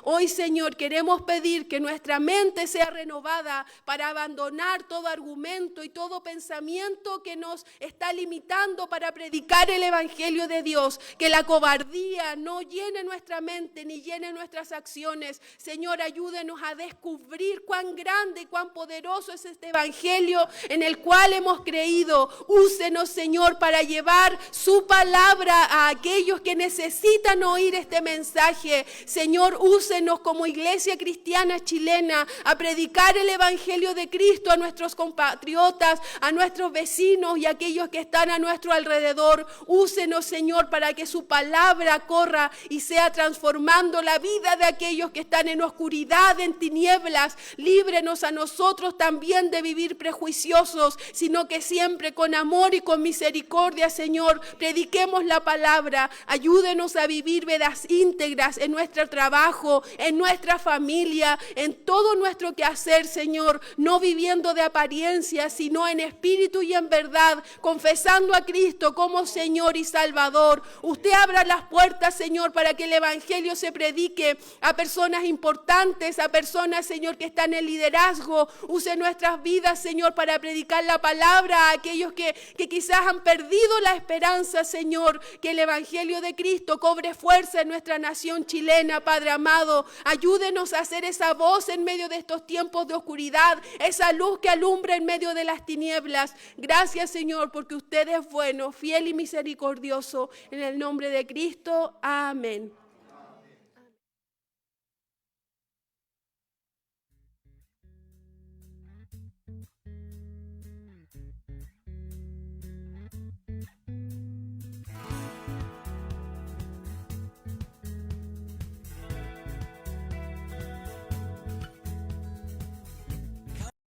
Hoy, Señor, queremos pedir que nuestra mente sea renovada para abandonar todo argumento y todo pensamiento que nos está limitando para predicar el Evangelio de Dios. Que la cobardía no llene nuestra mente ni llene nuestras acciones. Señor, ayúdenos a descubrir cuán grande y cuán poderoso es este Evangelio en el cual hemos creído. Úsenos, Señor, para llevar su palabra a aquellos que necesitan oír este mensaje. Señor, úsenos como iglesia cristiana chilena a predicar el Evangelio de Cristo a nuestros compatriotas, a nuestros vecinos y a aquellos que están a nuestro alrededor. Úsenos, Señor, para que su palabra corra y sea transformando la vida de aquellos que están en oscuridad, en tinieblas. Líbrenos a nosotros también de vivir prejuiciosos, sino que siempre con amor y con misericordia, Señor, prediquemos la palabra. Ayúdenos a vivir vidas íntegras en nuestra trabajo, en nuestra familia, en todo nuestro quehacer, Señor, no viviendo de apariencia, sino en espíritu y en verdad, confesando a Cristo como Señor y Salvador. Usted abra las puertas, Señor, para que el Evangelio se predique a personas importantes, a personas, Señor, que están en liderazgo. Use nuestras vidas, Señor, para predicar la palabra a aquellos que quizás han perdido la esperanza, Señor, que el Evangelio de Cristo cobre fuerza en nuestra nación chilena. Padre amado, ayúdenos a hacer esa voz en medio de estos tiempos de oscuridad, esa luz que alumbra en medio de las tinieblas. Gracias, Señor, porque usted es bueno, fiel y misericordioso. En el nombre de Cristo, amén.